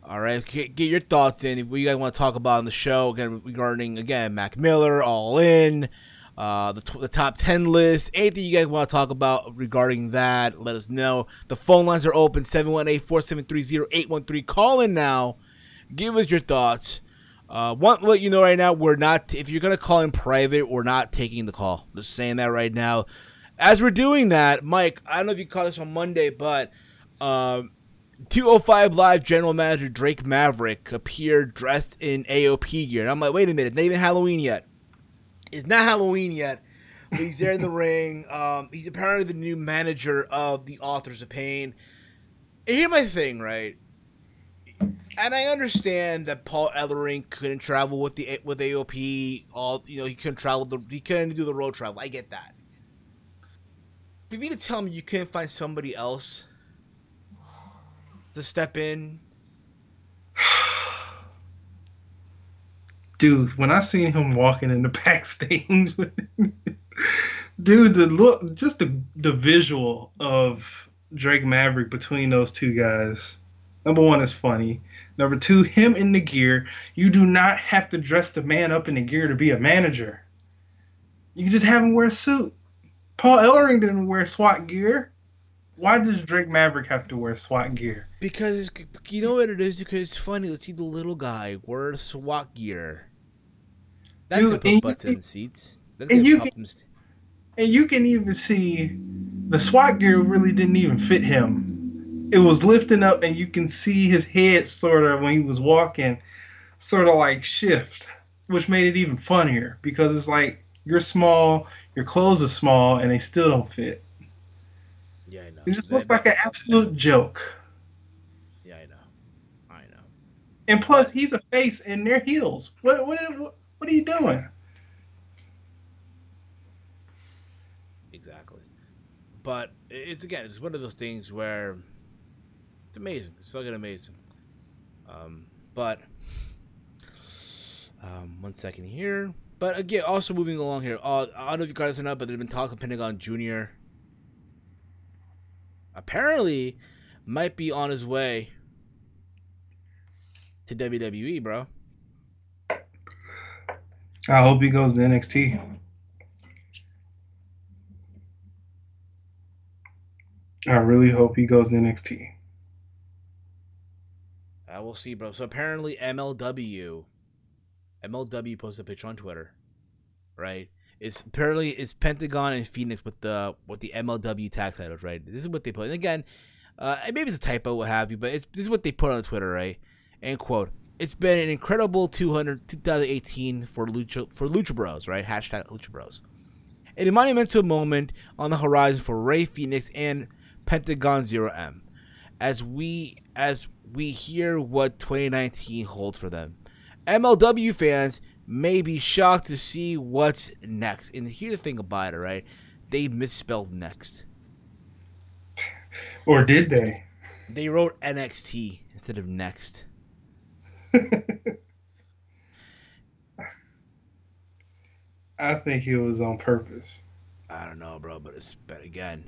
All right, get your thoughts in. What you guys want to talk about on the show again regarding Mac Miller, All In, the top 10 list, anything you guys want to talk about regarding that, let us know. The phone lines are open, 718-473-0813. Call in now. Give us your thoughts. Want to let you know right now, we're not, if you're going to call in private, we're not taking the call. Just saying that right now. As we're doing that, Mike, I don't know if you caught this on Monday, but 205 Live General Manager Drake Maverick appeared dressed in AOP gear. And I'm like, wait a minute, it's not even Halloween yet. It's not Halloween yet. But he's there in the ring. He's apparently the new manager of the Authors of Pain. And here's my thing, right? And I understand that Paul Ellering couldn't travel with AOP. He couldn't travel. He couldn't do the road travel. I get that. But you mean to tell me you couldn't find somebody else to step in? Dude, when I seen him walking in the backstage, dude, the look, just the visual of Drake Maverick between those two guys. Number one, is funny. Number two, him in the gear. You do not have to dress the man up in the gear to be a manager. You can just have him wear a suit. Paul Ellering didn't wear SWAT gear. Why does Drake Maverick have to wear SWAT gear? Because you know what it is? Because it's funny. Let's see the little guy wear SWAT gear. That's gonna put butts in seats. And you can even see the SWAT gear really didn't even fit him. It was lifting up, and you can see his head sort of, when he was walking, sort of like shift, which made it even funnier because it's like, you're small, your clothes are small, and they still don't fit. Yeah, I know. It just looked like an absolute joke. Yeah, I know. And plus, he's a face in their heels. What are you doing? Exactly. But it's one of those things where it's amazing. It's fucking amazing. But 1 second here. But again, also moving along here. I don't know if you guys know, but there's been talk of Pentagon Jr. apparently might be on his way to WWE, bro. I hope he goes to NXT. I really hope he goes to NXT. I will see, bro. So apparently MLW posted a picture on Twitter, right? It's Pentagon and Phoenix with the MLW tag titles, right? This is what they put. And again, maybe it's a typo, what have you, but this is what they put on Twitter, right? End quote. It's been an incredible 2018 for Lucha Bros, right? Hashtag Lucha Bros. And a monumental moment on the horizon for Rey Fenix and Pentagon Zero M, as we hear what 2019 holds for them. MLW fans may be shocked to see what's next. And here's the thing about it, right? They misspelled next. Or did they? They wrote NXT instead of next. I think it was on purpose. I don't know, bro, but again,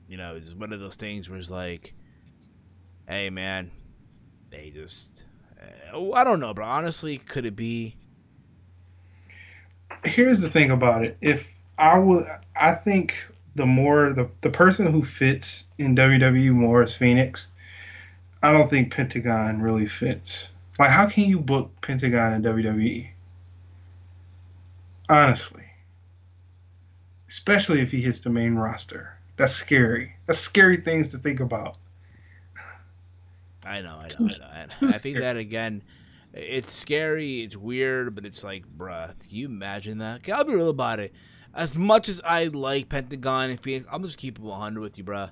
it's one of those things where it's like, hey, man, they just, I don't know, bro. Honestly, could it be? Here's the thing about it. I think the person who fits in WWE more is Phoenix. I don't think Pentagon really fits. Like, how can you book Pentagon in WWE? Honestly. Especially if he hits the main roster. That's scary. That's scary things to think about. I know. I think that, again, it's scary, it's weird, but it's like, bruh, can you imagine that? Okay, I'll be real about it. As much as I like Pentagon and Phoenix, I'm just keep it 100 with you, bruh.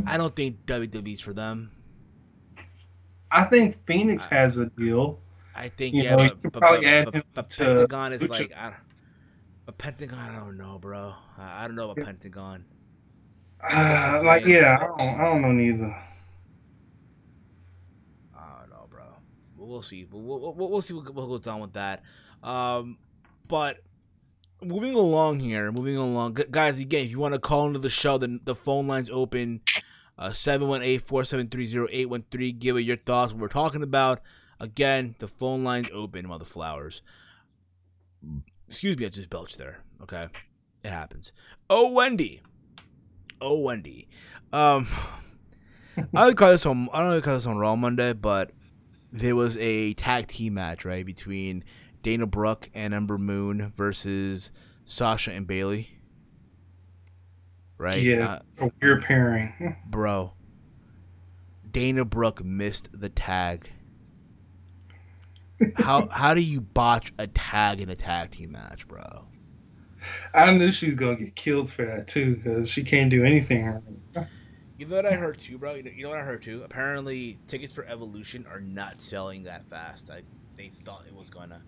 I don't think WWE's for them. I think Phoenix has a deal. I think, but Pentagon is Lucha. like, but Pentagon, I don't know, bro. I don't know about Pentagon. I don't know neither. I don't know, bro. We'll see. We'll see what goes on with that. But moving along, guys. Again, if you want to call into the show, the phone line's open. 718-473-0813. Give it your thoughts. What we're talking about. Again, the phone line's open, mother flowers. Excuse me, I just belched there. Okay, it happens. Oh, Wendy. I don't call this on Raw Monday, but there was a tag team match, right, between Dana Brooke and Ember Moon versus Sasha and Bayley. Right? Yeah, a weird pairing. Bro, Dana Brooke missed the tag. How do you botch a tag in a tag team match, bro? I knew she was gonna get killed for that too, because she can't do anything right. You know what I heard too, bro? You know what I heard too? Apparently, tickets for Evolution are not selling that fast. They thought it was gonna.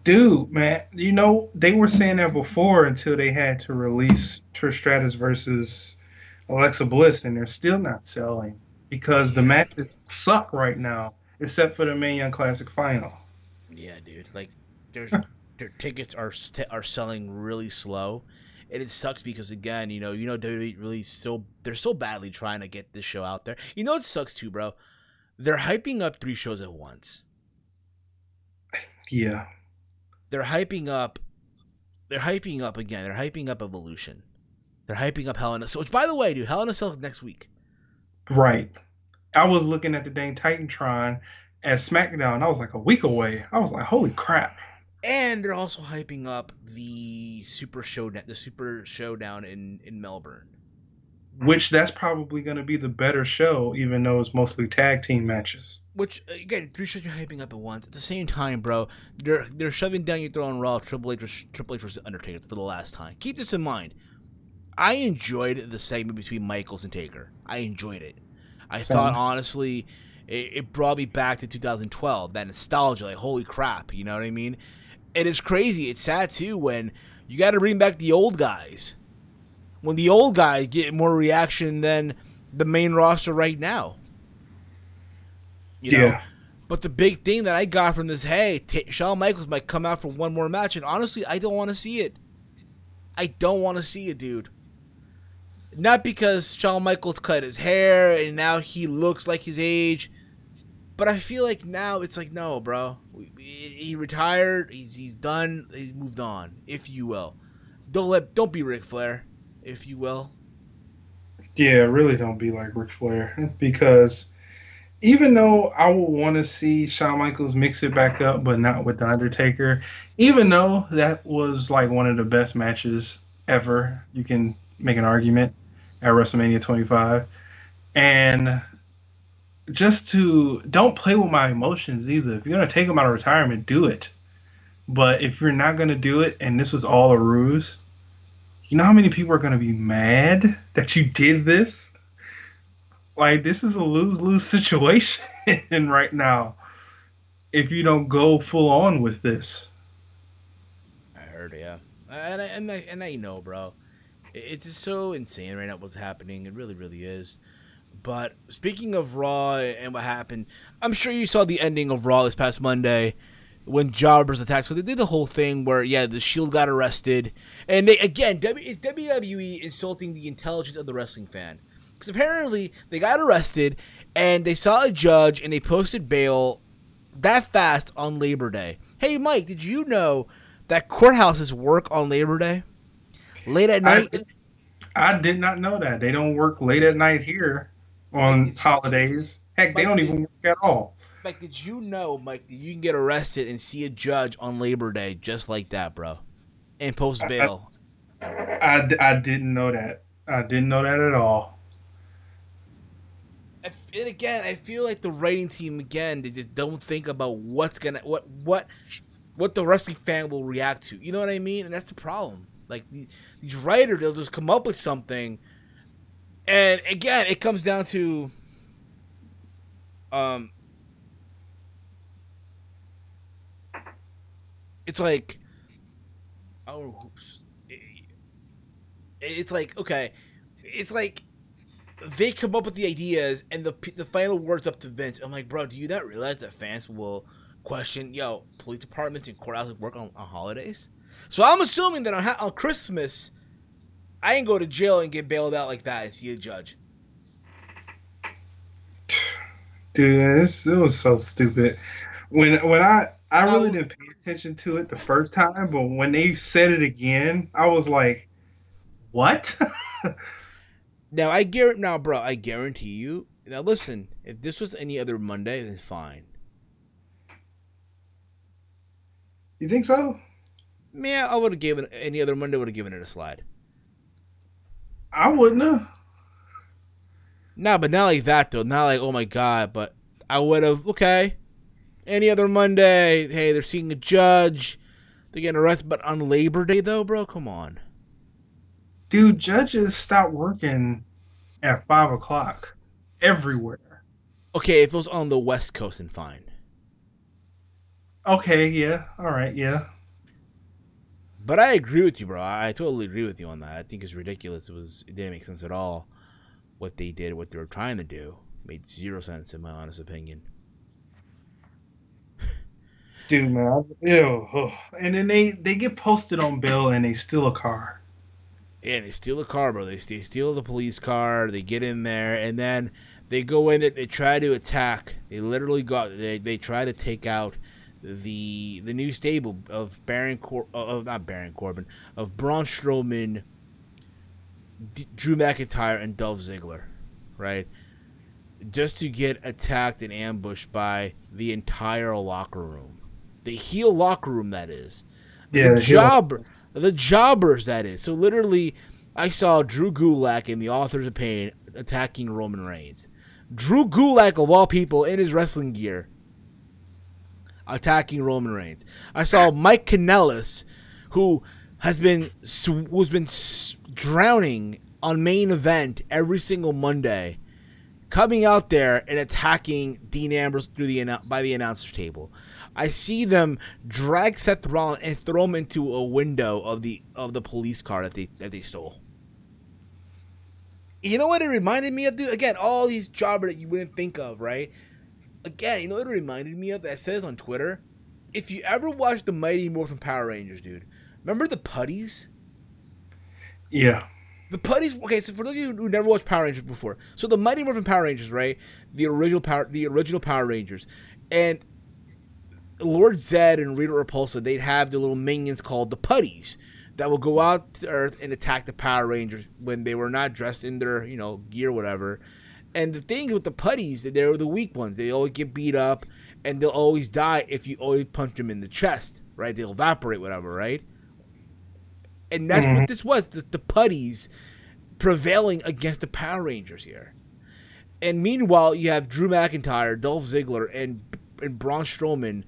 Dude, man, they were saying that before until they had to release Trish Stratus versus Alexa Bliss, and they're still not selling because the matches suck right now, except for the Mae Young Classic final. Yeah, dude. Like, their tickets are selling really slow, and it sucks because, again, WWE really they're so badly trying to get this show out there. You know what sucks too, bro? They're hyping up 3 shows at once. Yeah. They're hyping up again. They're hyping up Evolution. They're hyping up Hell in a Cell. Which, by the way, dude, Hell in a Cell is next week. Right. I was looking at the dang Titantron at SmackDown, and I was like a week away. I was like, holy crap. And they're also hyping up the Super Showdown in Melbourne. Which that's probably going to be the better show, even though it's mostly tag team matches. Which, again, 3 shows you're hyping up at once. At the same time, bro, they're shoving down your throat on Raw Triple H versus Undertaker for the last time. Keep this in mind. I enjoyed the segment between Michaels and Taker. I enjoyed it. I thought, honestly, it brought me back to 2012. That nostalgia, like, holy crap, you know what I mean? And it's crazy. It's sad, too, when you got to bring back the old guys. When the old guys get more reaction than the main roster right now. You know? Yeah. But the big thing that I got from this, hey, Shawn Michaels might come out for one more match, and honestly, I don't want to see it. I don't want to see it, dude. Not because Shawn Michaels cut his hair and now he looks like his age, but I feel like now it's like, no, bro. He retired. He's done. He moved on, if you will. Don't be Ric Flair, if you will. Yeah, really don't be like Ric Flair, because even though I would want to see Shawn Michaels mix it back up, but not with The Undertaker, even though that was like one of the best matches ever, you can make an argument at WrestleMania 25. And just to don't play with my emotions either. If you're gonna take him out of retirement, do it. But if you're not gonna do it, and this was all a ruse, you know how many people are gonna be mad that you did this? Like, this is a lose-lose situation right now. If you don't go full on with this, I heard, yeah, and I know, bro. It's just so insane right now what's happening. It really, really is. But speaking of Raw and what happened, I'm sure you saw the ending of Raw this past Monday when Jobbers attacked. So they did the whole thing where, yeah, the Shield got arrested. And they, again, is WWE insulting the intelligence of the wrestling fan? Because apparently they got arrested and they saw a judge and they posted bail that fast on Labor Day. Hey, Mike, did you know that courthouses work on Labor Day? Late at night? I did not know that. They don't work late at night here on holidays. Heck, they don't even work at all. Mike, did you know, Mike, that you can get arrested and see a judge on Labor Day just like that, bro? And post bail. I didn't know that. I didn't know that at all. And again, I feel like the writing team, again, they just don't think about what's gonna what the wrestling fan will react to. You know what I mean? And that's the problem. Like these writers, they'll just come up with something, and again, it comes down to it's like, oh, it's like, okay, it's like they come up with the ideas and the final word's up to Vince. I'm like, bro, do you not realize that fans will question, yo, police departments and courthouses work on holidays? So I'm assuming that on Christmas, I ain't go to jail and get bailed out like that and see a judge. Dude, it was so stupid. When I really didn't pay attention to it the first time, but when they said it again, I was like, what? Bro, I guarantee you. Now listen, if this was any other Monday, then fine. You think so? Yeah, I would have given any other Monday. Would have given it a slide. I wouldn't have. Nah, but not like that though. Not like, oh my god. But I would have. Okay, any other Monday. Hey, they're seeing a judge. They're getting arrested. But on Labor Day though, bro, come on. Dude, judges stop working at 5 o'clock everywhere. Okay, if it was on the West Coast, then fine. Okay, yeah, all right, yeah. But I agree with you, bro. I totally agree with you on that. I think it's ridiculous. It didn't make sense at all. What they did, what they were trying to do, made zero sense in my honest opinion. Dude, man, ew. And then they get posted on bail and they steal a car. Yeah, they steal a car, bro. They steal the police car. They get in there, and then they go in. They try to attack. They literally They try to take out the new stable of not Baron Corbin, of Braun Strowman, Drew McIntyre, and Dolph Ziggler, right? Just to get attacked and ambushed by the entire locker room, the heel locker room, that is. Yeah, the jobbers, that is. So literally, I saw Drew Gulak in the Authors of Pain attacking Roman Reigns. Drew Gulak, of all people, in his wrestling gear, attacking Roman Reigns. I saw Mike Kanellis, who's been drowning on Main Event every single Monday, coming out there and attacking Dean Ambrose by the announcer's table. I see them drag Seth Rollins and throw him into a window of the police car that they stole. You know what it reminded me of, dude? Again, all these jobbers that you wouldn't think of, right? Again, you know what it reminded me of? That says on Twitter, if you ever watched the Mighty Morphin Power Rangers, dude, remember the putties? Yeah. The putties. Okay, so for those of you who never watched Power Rangers before, so the Mighty Morphin Power Rangers, right? The original Power Rangers, and Lord Zed and Rita Repulsa, they'd have the little minions called the putties that will go out to Earth and attack the Power Rangers when they were not dressed in their, gear, whatever. And the thing with the putties, they're the weak ones. They always get beat up, and they'll always die if you always punch them in the chest, right? They'll evaporate, whatever, right? And that's what this was, the putties prevailing against the Power Rangers here. And meanwhile, you have Drew McIntyre, Dolph Ziggler, and Braun Strowman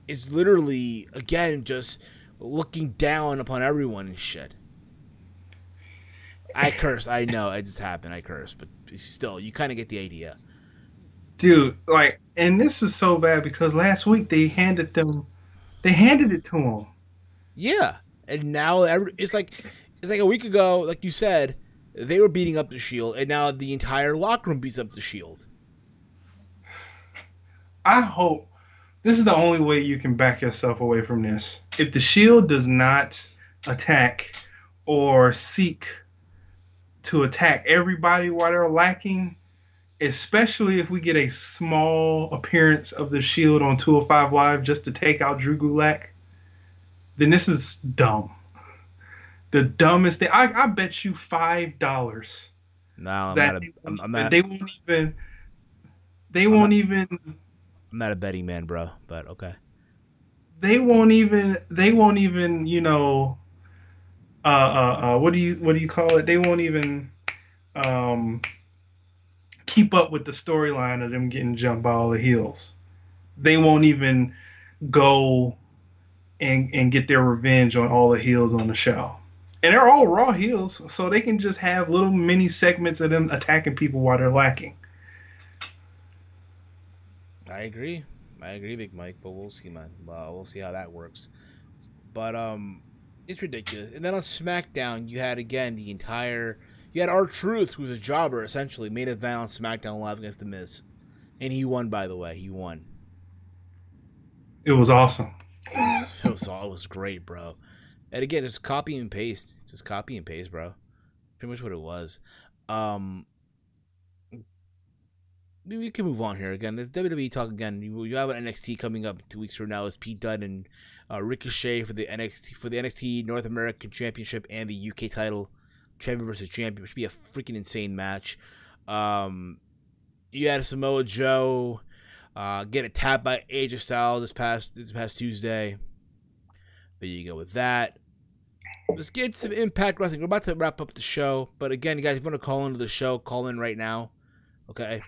is literally, again, just looking down upon everyone and shit. I curse. I know it just happened. I curse, but still, you kind of get the idea. Dude, like, and this is so bad because last week they handed it to him. Yeah, and now it's like a week ago, like you said, they were beating up the Shield, and now the entire locker room beats up the Shield. I hope this is the only way you can back yourself away from this. If the Shield does not attack or seek to attack everybody while they're lacking, especially if we get a small appearance of the Shield on 205 Live just to take out Drew Gulak, then this is dumb. The dumbest thing. I bet you $5 No, that they won't even. I'm not a betting man, bro, but okay. They won't even. You know. What do you call it? They won't even keep up with the storyline of them getting jumped by all the heels. They won't even go and get their revenge on all the heels on the show. And they're all Raw heels, so they can just have little mini segments of them attacking people while they're lacking. I agree, Big Mike, but we'll see, man. We'll see how that works. But it's ridiculous. And then on SmackDown, you had again you had R-Truth, who's a jobber essentially, main event on SmackDown Live against The Miz, and he won. By the way, he won. It was awesome. It was great, bro. And again, just copy and paste. Just copy and paste, bro. Pretty much what it was. We can move on here. Again, there's WWE talk again. You have an NXT coming up 2 weeks from now. It's Pete Dunne and Ricochet for the NXT North American Championship and the UK title, champion versus champion, which should be a freaking insane match. You had Samoa Joe get attacked by AJ Styles this past Tuesday. There you go with that. Let's get some Impact Wrestling. We're about to wrap up the show, but again, you guys, if you want to call into the show, call in right now. Okay.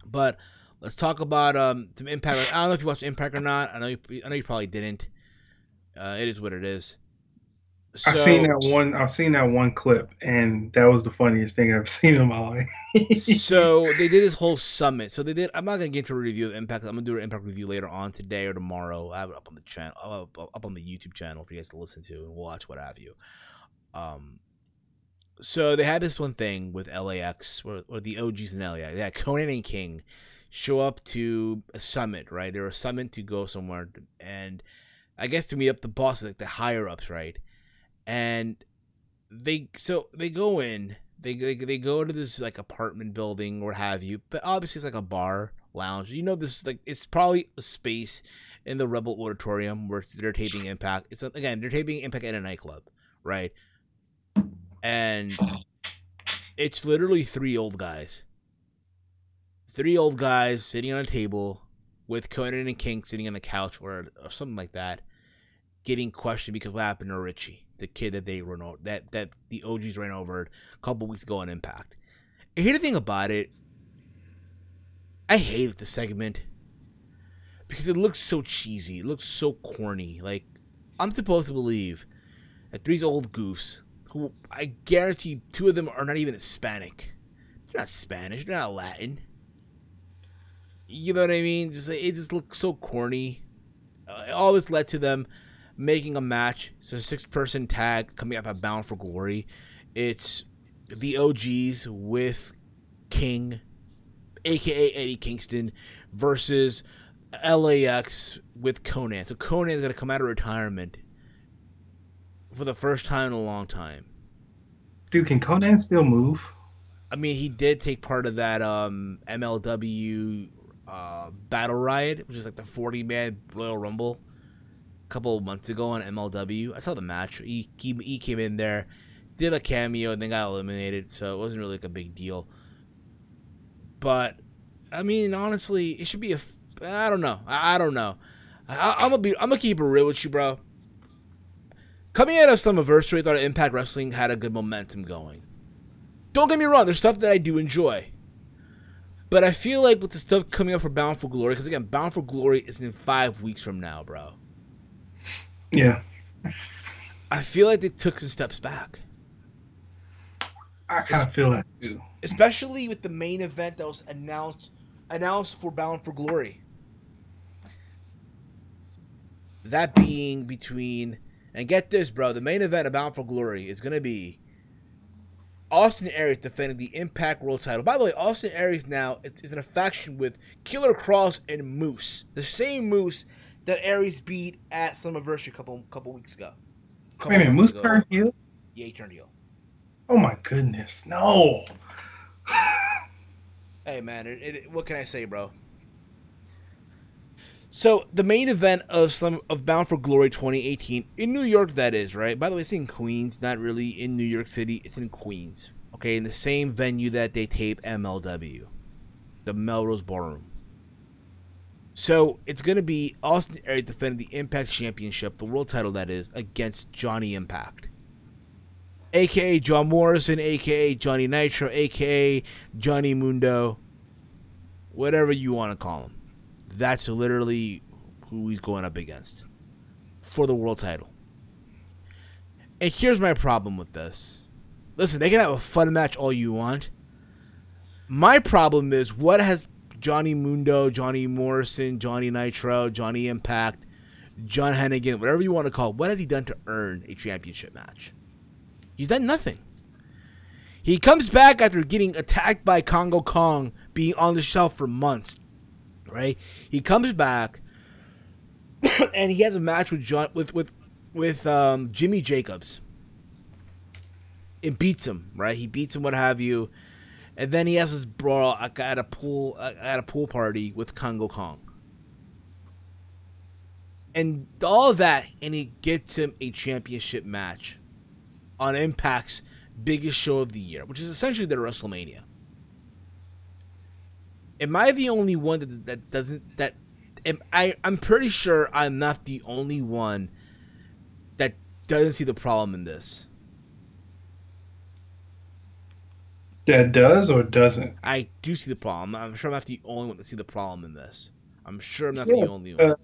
But let's talk about some Impact. I don't know if you watched Impact or not. I know you probably didn't. It is what it is. So, I've seen that one clip, and that was the funniest thing I've seen in my life. So they did this whole summit. So they did. I'm not gonna get into a review of Impact. I'm gonna do an Impact review later on today or tomorrow. I have it up on the channel, up on the YouTube channel for you guys to listen to and watch, what have you. So they had this one thing with LAX, or the OGs in LAX. They had Conan and King show up to a summit, right? They were a summit to go somewhere, and I guess to meet up the bosses, like the higher ups, right? And they go in, they go to this like apartment building or what have you, but obviously it's like a bar lounge. You know, this like it's probably a space in the Rebel Auditorium where they're taping Impact. They're taping Impact at a nightclub, right? And it's literally three old guys sitting on a table with Conan and King sitting on a couch or something like that, getting questioned because what happened to Richie, the kid that they ran over, that the OGs ran over a couple weeks ago on Impact. And here's the thing about it, I hated the segment because it looks so cheesy, it looks so corny. Like, I'm supposed to believe that these old goofs, who I guarantee two of them are not even Hispanic. They're not Spanish. They're not Latin. You know what I mean? It just looks so corny. All this led to them making a match. It's a 6-person tag coming up at Bound for Glory. It's the OGs with King, a.k.a. Eddie Kingston, versus LAX with Conan. So Conan is going to come out of retirement for the first time in a long time. Dude, can Conan still move? I mean, he did take part of that MLW Battle Riot, which is like the 40-man Royal Rumble a couple of months ago on MLW. I saw the match. He came in there, did a cameo, and then got eliminated, so it wasn't really like a big deal. But, I mean, honestly, it should be I don't know. I don't know. I'm gonna keep it real with you, bro. Coming out of Slammiversary, I thought Impact Wrestling had a good momentum going. Don't get me wrong, there's stuff that I do enjoy. But I feel like with the stuff coming up for Bound for Glory, because again, Bound for Glory is in 5 weeks from now, bro. Yeah. I feel like they took some steps back. I kind of feel that too. Especially with the main event that was announced for Bound for Glory. That being between, and get this, bro, the main event of Bound for Glory is going to be Austin Aries defending the Impact World title. By the way, Austin Aries now is in a faction with Killer Kross and Moose. The same Moose that Aries beat at Slammiversary a couple weeks ago. Wait a minute, Moose turned heel? Yeah, he turned heel. Oh my goodness, no. Hey, man, what can I say, bro? So, the main event of Bound for Glory 2018, in New York, that is, right? By the way, it's in Queens, not really in New York City. It's in Queens, okay? In the same venue that they tape MLW, the Melrose Ballroom. So, it's going to be Austin Aries defending the Impact Championship, the world title, that is, against Johnny Impact. A.K.A. John Morrison, A.K.A. Johnny Nitro, A.K.A. Johnny Mundo, whatever you want to call him. That's literally who he's going up against for the world title. And here's my problem with this. Listen, they can have a fun match all you want. My problem is, what has Johnny Mundo, Johnny Morrison, Johnny Nitro, Johnny Impact, John Hennigan, whatever you want to call it, what has he done to earn a championship match? He's done nothing. He comes back after getting attacked by Congo Kong, being on the shelf for months. Right? He comes back and he has a match with Jimmy Jacobs. It beats him, right? He beats him, what have you. And then he has this brawl at a pool party with Congo Kong. And all of that, and he gets him a championship match on Impact's biggest show of the year, which is essentially their WrestleMania. Am I the only one that doesn't... I'm pretty sure I'm not the only one that doesn't see the problem in this. That does or doesn't? I do see the problem. I'm sure I'm not the only one to see the problem in this. I'm sure I'm not the only one.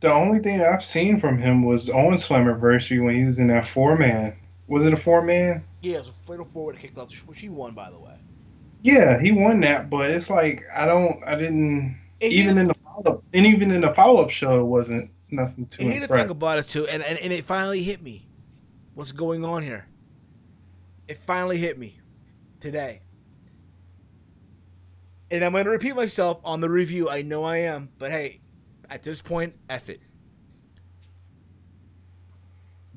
The only thing I've seen from him was on Slammiversary when he was in that 4-man. Was it a 4-man? Yeah, it was a fatal forward kick off, which he won, by the way. Yeah, he won that, but it's like even in the follow-up show, it wasn't nothing too impressive. The thing about it too, and it finally hit me. What's going on here? It finally hit me today, and I'm going to repeat myself on the review. I know I am, but hey, at this point, F it.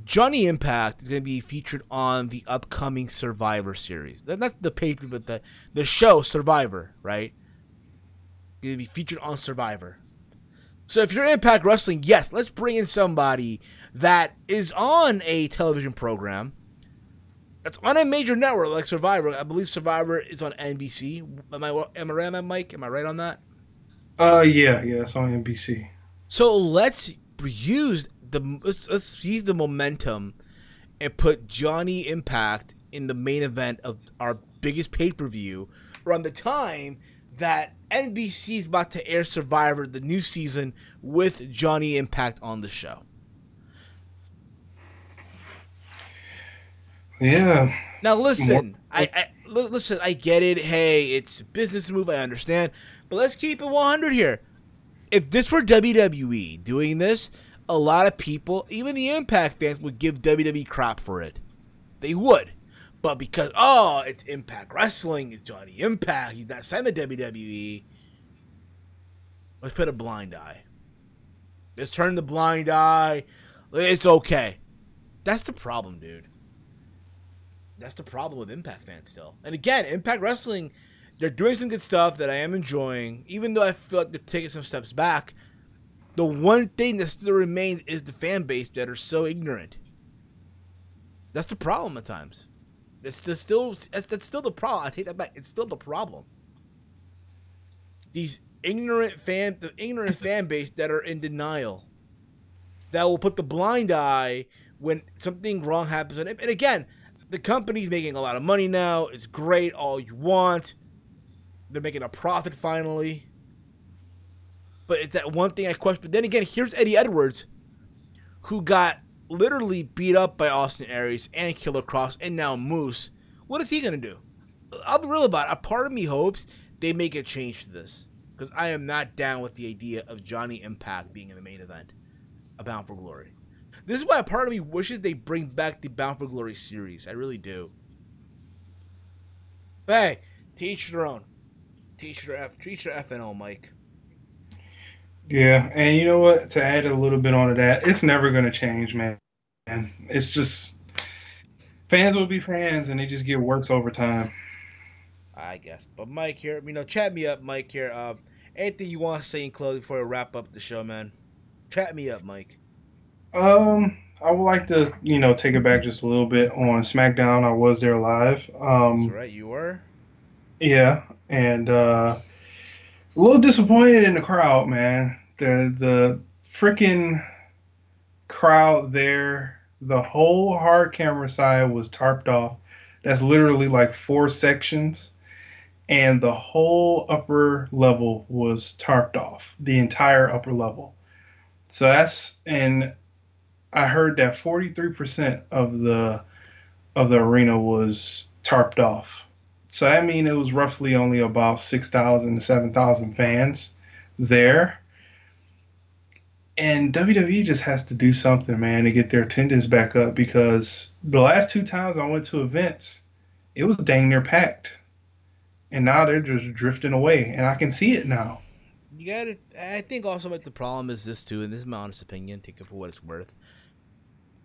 Johnny Impact is going to be featured on the upcoming Survivor series. That's the paper, but the show Survivor, right? Going to be featured on Survivor. So if you're Impact Wrestling, yes, let's bring in somebody that is on a television program that's on a major network like Survivor. I believe Survivor is on NBC. Am I right on that, Mike? Am I right on that? Yeah, it's on NBC. So let's use the momentum and put Johnny Impact in the main event of our biggest pay-per-view around the time that NBC is about to air Survivor, the new season, with Johnny Impact on the show. Yeah. Now listen, I get it. Hey, it's a business move. I understand, but let's keep it 100 here. If this were WWE doing this, a lot of people, even the Impact fans, would give WWE crap for it. They would. But because, it's Impact Wrestling, it's Johnny Impact, he's not signed to WWE, let's put a blind eye. Let's turn the blind eye. It's okay. That's the problem, dude. That's the problem with Impact fans still. And again, Impact Wrestling, they're doing some good stuff that I am enjoying, even though I feel like they're taking some steps back. The one thing that still remains is the fan base that are so ignorant. That's the problem at times. That's still the problem. I take that back. It's still the problem. These ignorant fan base that are in denial, that will put the blind eye when something wrong happens. And again, The company's making a lot of money now. It's great, all you want. They're making a profit finally. But it's that one thing I question. But then again, here's Eddie Edwards, who got literally beat up by Austin Aries and Killer Cross and now Moose. What is he going to do? I'll be real about it. A part of me hopes they make a change to this, because I am not down with the idea of Johnny Impact being in the main event of Bound for Glory. This is why a part of me wishes they bring back the Bound for Glory series. I really do. Hey, teach their own. Teach their FNO, Mike. Yeah, and you know what? To add a little bit onto that, it's never going to change, man. It's just fans will be fans, and they just get worse over time. I guess. But Mike here, chat me up, Mike here. Anything you want to say in closing before we wrap up the show, man? Chat me up, Mike. I would like to, take it back just a little bit on SmackDown. I was there live. That's right, you were? Yeah, and a little disappointed in the crowd, man. The freaking crowd there, the whole hard camera side was tarped off. That's literally like 4 sections, and the whole upper level was tarped off, the entire upper level. So and I heard that 43% of the arena was tarped off. So that means it was roughly only about 6,000 to 7,000 fans there. And WWE just has to do something, man, to get their attendance back up, because the last 2 times I went to events, it was dang near packed. And now they're just drifting away, and I can see it now. I think also the problem is this too, and this is my honest opinion, take it for what it's worth.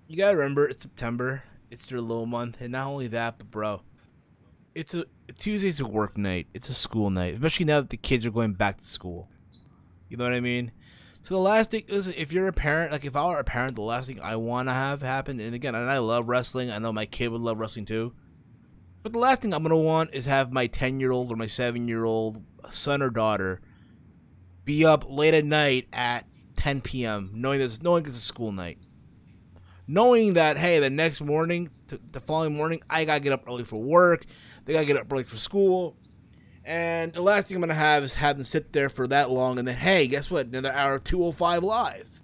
You gotta remember, it's September, it's their low month, and not only that, but bro, Tuesday's a work night, it's a school night, especially now that the kids are going back to school. You know what I mean? So the last thing is, if you're a parent, like if I were a parent, the last thing I want to have happen, and again, and I love wrestling, I know my kid would love wrestling too, but the last thing I'm going to want is have my 10-year-old or my 7-year-old son or daughter be up late at night at 10 p.m. knowing it's a school night. Knowing that, hey, the next morning, the following morning, I got to get up early for work, they got to get up early for school, and the last thing I'm going to have is have them sit there for that long, and then, hey, guess what, another hour of 205 live.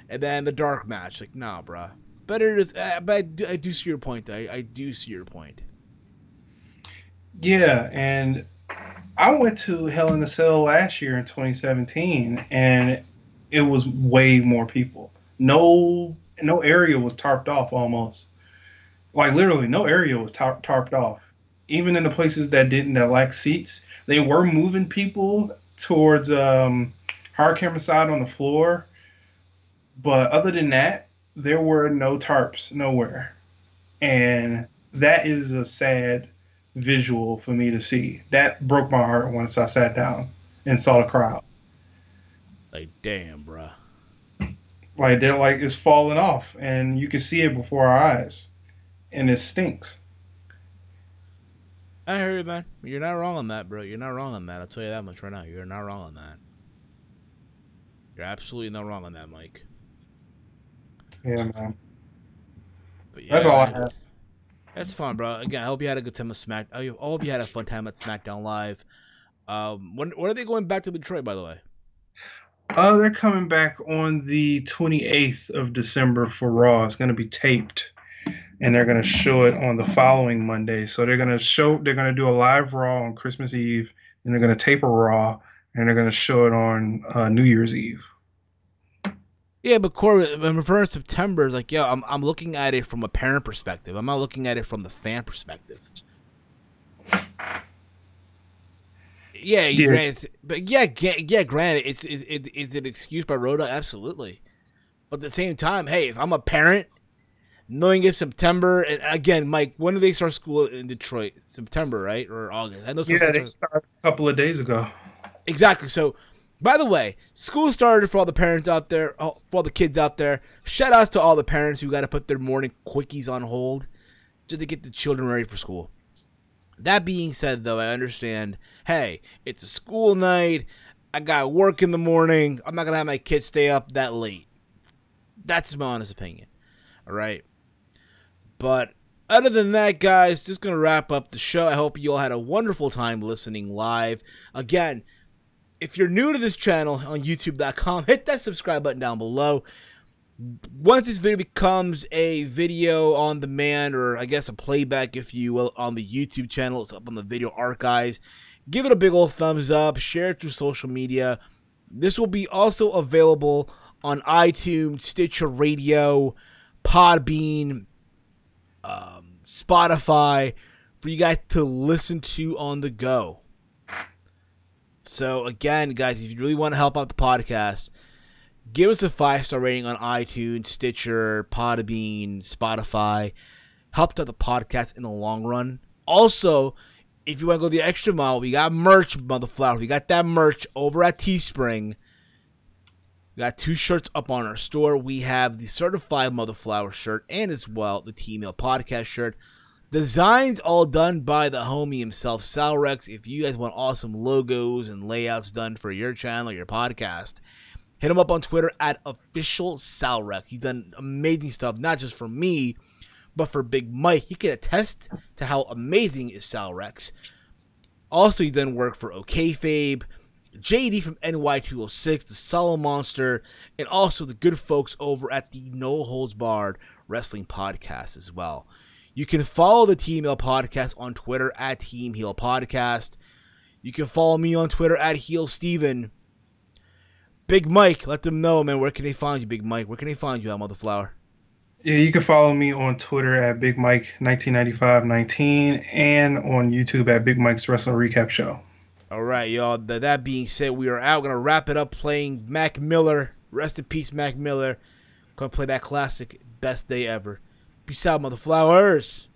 And then the dark match. Like, nah, bruh. Better to, but I do see your point, though. I do see your point. Yeah, and I went to Hell in a Cell last year in 2017, and it was way more people. No area was tarped off almost. Like, literally, no area was tarped off. Even in the places that lacked seats, they were moving people towards hard camera side on the floor. But other than that, there were no tarps nowhere. And that is a sad visual for me to see. That broke my heart once I sat down and saw the crowd. Like, damn, bruh. Like, it's falling off, and you can see it before our eyes. And it stinks. I hear you, man. You're not wrong on that, bro. You're not wrong on that. I'll tell you that much right now. You're not wrong on that. You're absolutely not wrong on that, Mike. Yeah, man. But yeah, that's all I have. That's fun, bro. Again, I hope you had a good time at I hope you had a fun time at SmackDown Live. When are they going back to Detroit, by the way? They're coming back on the 28th of December for Raw. It's going to be taped, and they're going to show it on the following Monday. So they're going to do a live Raw on Christmas Eve, and they're going to tape a Raw, and they're going to show it on New Year's Eve. Yeah, but Corey, when referring to September, like, yo, I'm looking at it from a parent perspective. I'm not looking at it from the fan perspective. Yeah. Granted, but granted, it's an excuse by Rhoda, absolutely. But at the same time, hey, if I'm a parent, knowing it's September, and again, Mike, when do they start school in Detroit? September, right, or August? I know. Yeah, they started a couple of days ago. Exactly. So, by the way, school started for all the parents out there, for all the kids out there. Shout outs to all the parents who got to put their morning quickies on hold just to get the children ready for school. That being said, though, I understand, hey, it's a school night. I got work in the morning. I'm not going to have my kids stay up that late. That's my honest opinion. All right? But Other than that, guys, just going to wrap up the show. I hope you all had a wonderful time listening live. Again, if you're new to this channel on youtube.com, hit that subscribe button down below. Once this video becomes a video on demand, or I guess a playback, if you will, on the YouTube channel, it's up on the video archives. Give it a big old thumbs up. Share it through social media. This will be also available on iTunes, Stitcher Radio, PODBEAN, Spotify, for you guys to listen to on the go. So again, guys, if you really want to help out the podcast, give us a 5-star rating on iTunes, Stitcher, PODBEAN, Spotify. Helped out the podcast in the long run. Also, if you want to go the extra mile, we got merch, Motherflower. We got that merch over at Teespring. We got 2 shirts up on our store. We have the Certified Motherflower shirt and as well the T-Mail Podcast shirt. Designs all done by the homie himself, Salrex. If you guys want awesome logos and layouts done for your channel, your podcast, hit him up on Twitter at @officialsalrex. He's done amazing stuff, not just for me, but for Big Mike. He can attest to how amazing is Salrex. Also, he done work for OKFabe, JD from NY206, the Solo Monster, and also the good folks over at the No Holds Barred Wrestling Podcast as well. You can follow the Team Heel Podcast on Twitter at Team Heel Podcast. You can follow me on Twitter at Heel Steven. Big Mike, let them know, man. Where can they find you, Big Mike? Where can they find you at Motherflower? Yeah, you can follow me on Twitter at Big Mike 199519 and on YouTube at Big Mike's Wrestling Recap Show. All right, y'all. That being said, we are out. We're going to wrap it up playing Mac Miller. Rest in peace, Mac Miller. Going to play that classic Best Day Ever. Peace out, Motherflowers.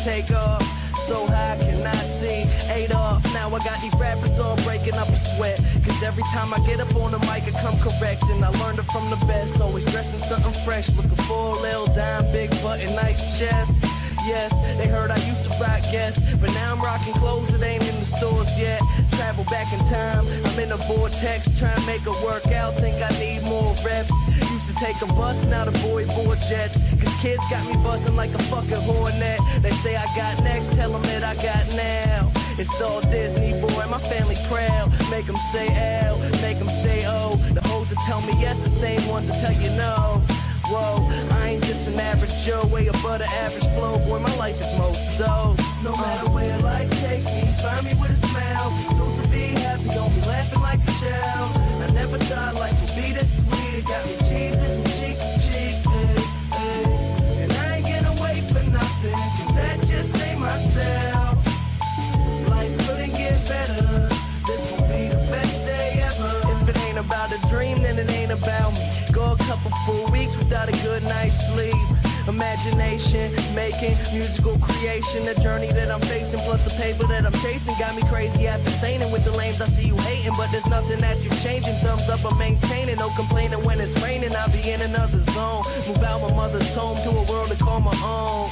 Take off, so high I cannot see. Adolf, now I got these rappers all breaking up a sweat. Cause every time I get up on the mic I come correct. And I learned it from the best, always dressing something fresh. Looking for a little dime, big butt and nice chest. Yes, they heard I used to rock guests, but now I'm rocking clothes that ain't in the stores yet. Travel back in time, I'm in a vortex, trying to make it work out, think I need more reps. Used to take a bus, now the boy board jets. Cause kids got me buzzing like a fucking hornet. They say I got next, tell them that I got now. It's all Disney, boy, my family proud. Make them say L, make them say O. The hoes that tell me yes, the same ones that tell you no. Whoa, I ain't just an average Joe, way above the average flow. Boy, my life is most dope. No matter where life takes me, find me with a smile. Be soon to be happy, don't be laughing like a child. I never thought life would be this sweet. It got me cheesing from cheek to cheek, and I ain't gonna wait for nothing, cause that just ain't my style. Life couldn't get better, this gon' be the best day ever. If it ain't about a dream, then it ain't about me. Go a couple full weeks without a good night's sleep. Imagination, making musical creation. The journey that I'm facing, plus the paper that I'm chasing, got me crazy after saying with the lames. I see you hating, but there's nothing that you're changing. Thumbs up, I'm maintaining. No complaining when it's raining. I'll be in another zone. Move out my mother's home to a world to call my own.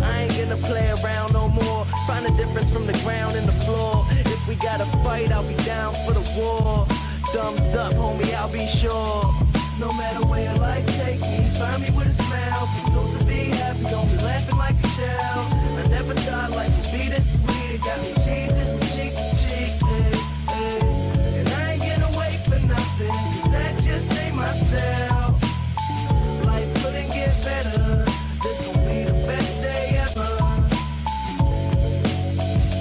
I ain't gonna play around no more. Find the difference from the ground and the floor. If we gotta fight, I'll be down for the war. Thumbs up, homie, I'll be sure. No matter what.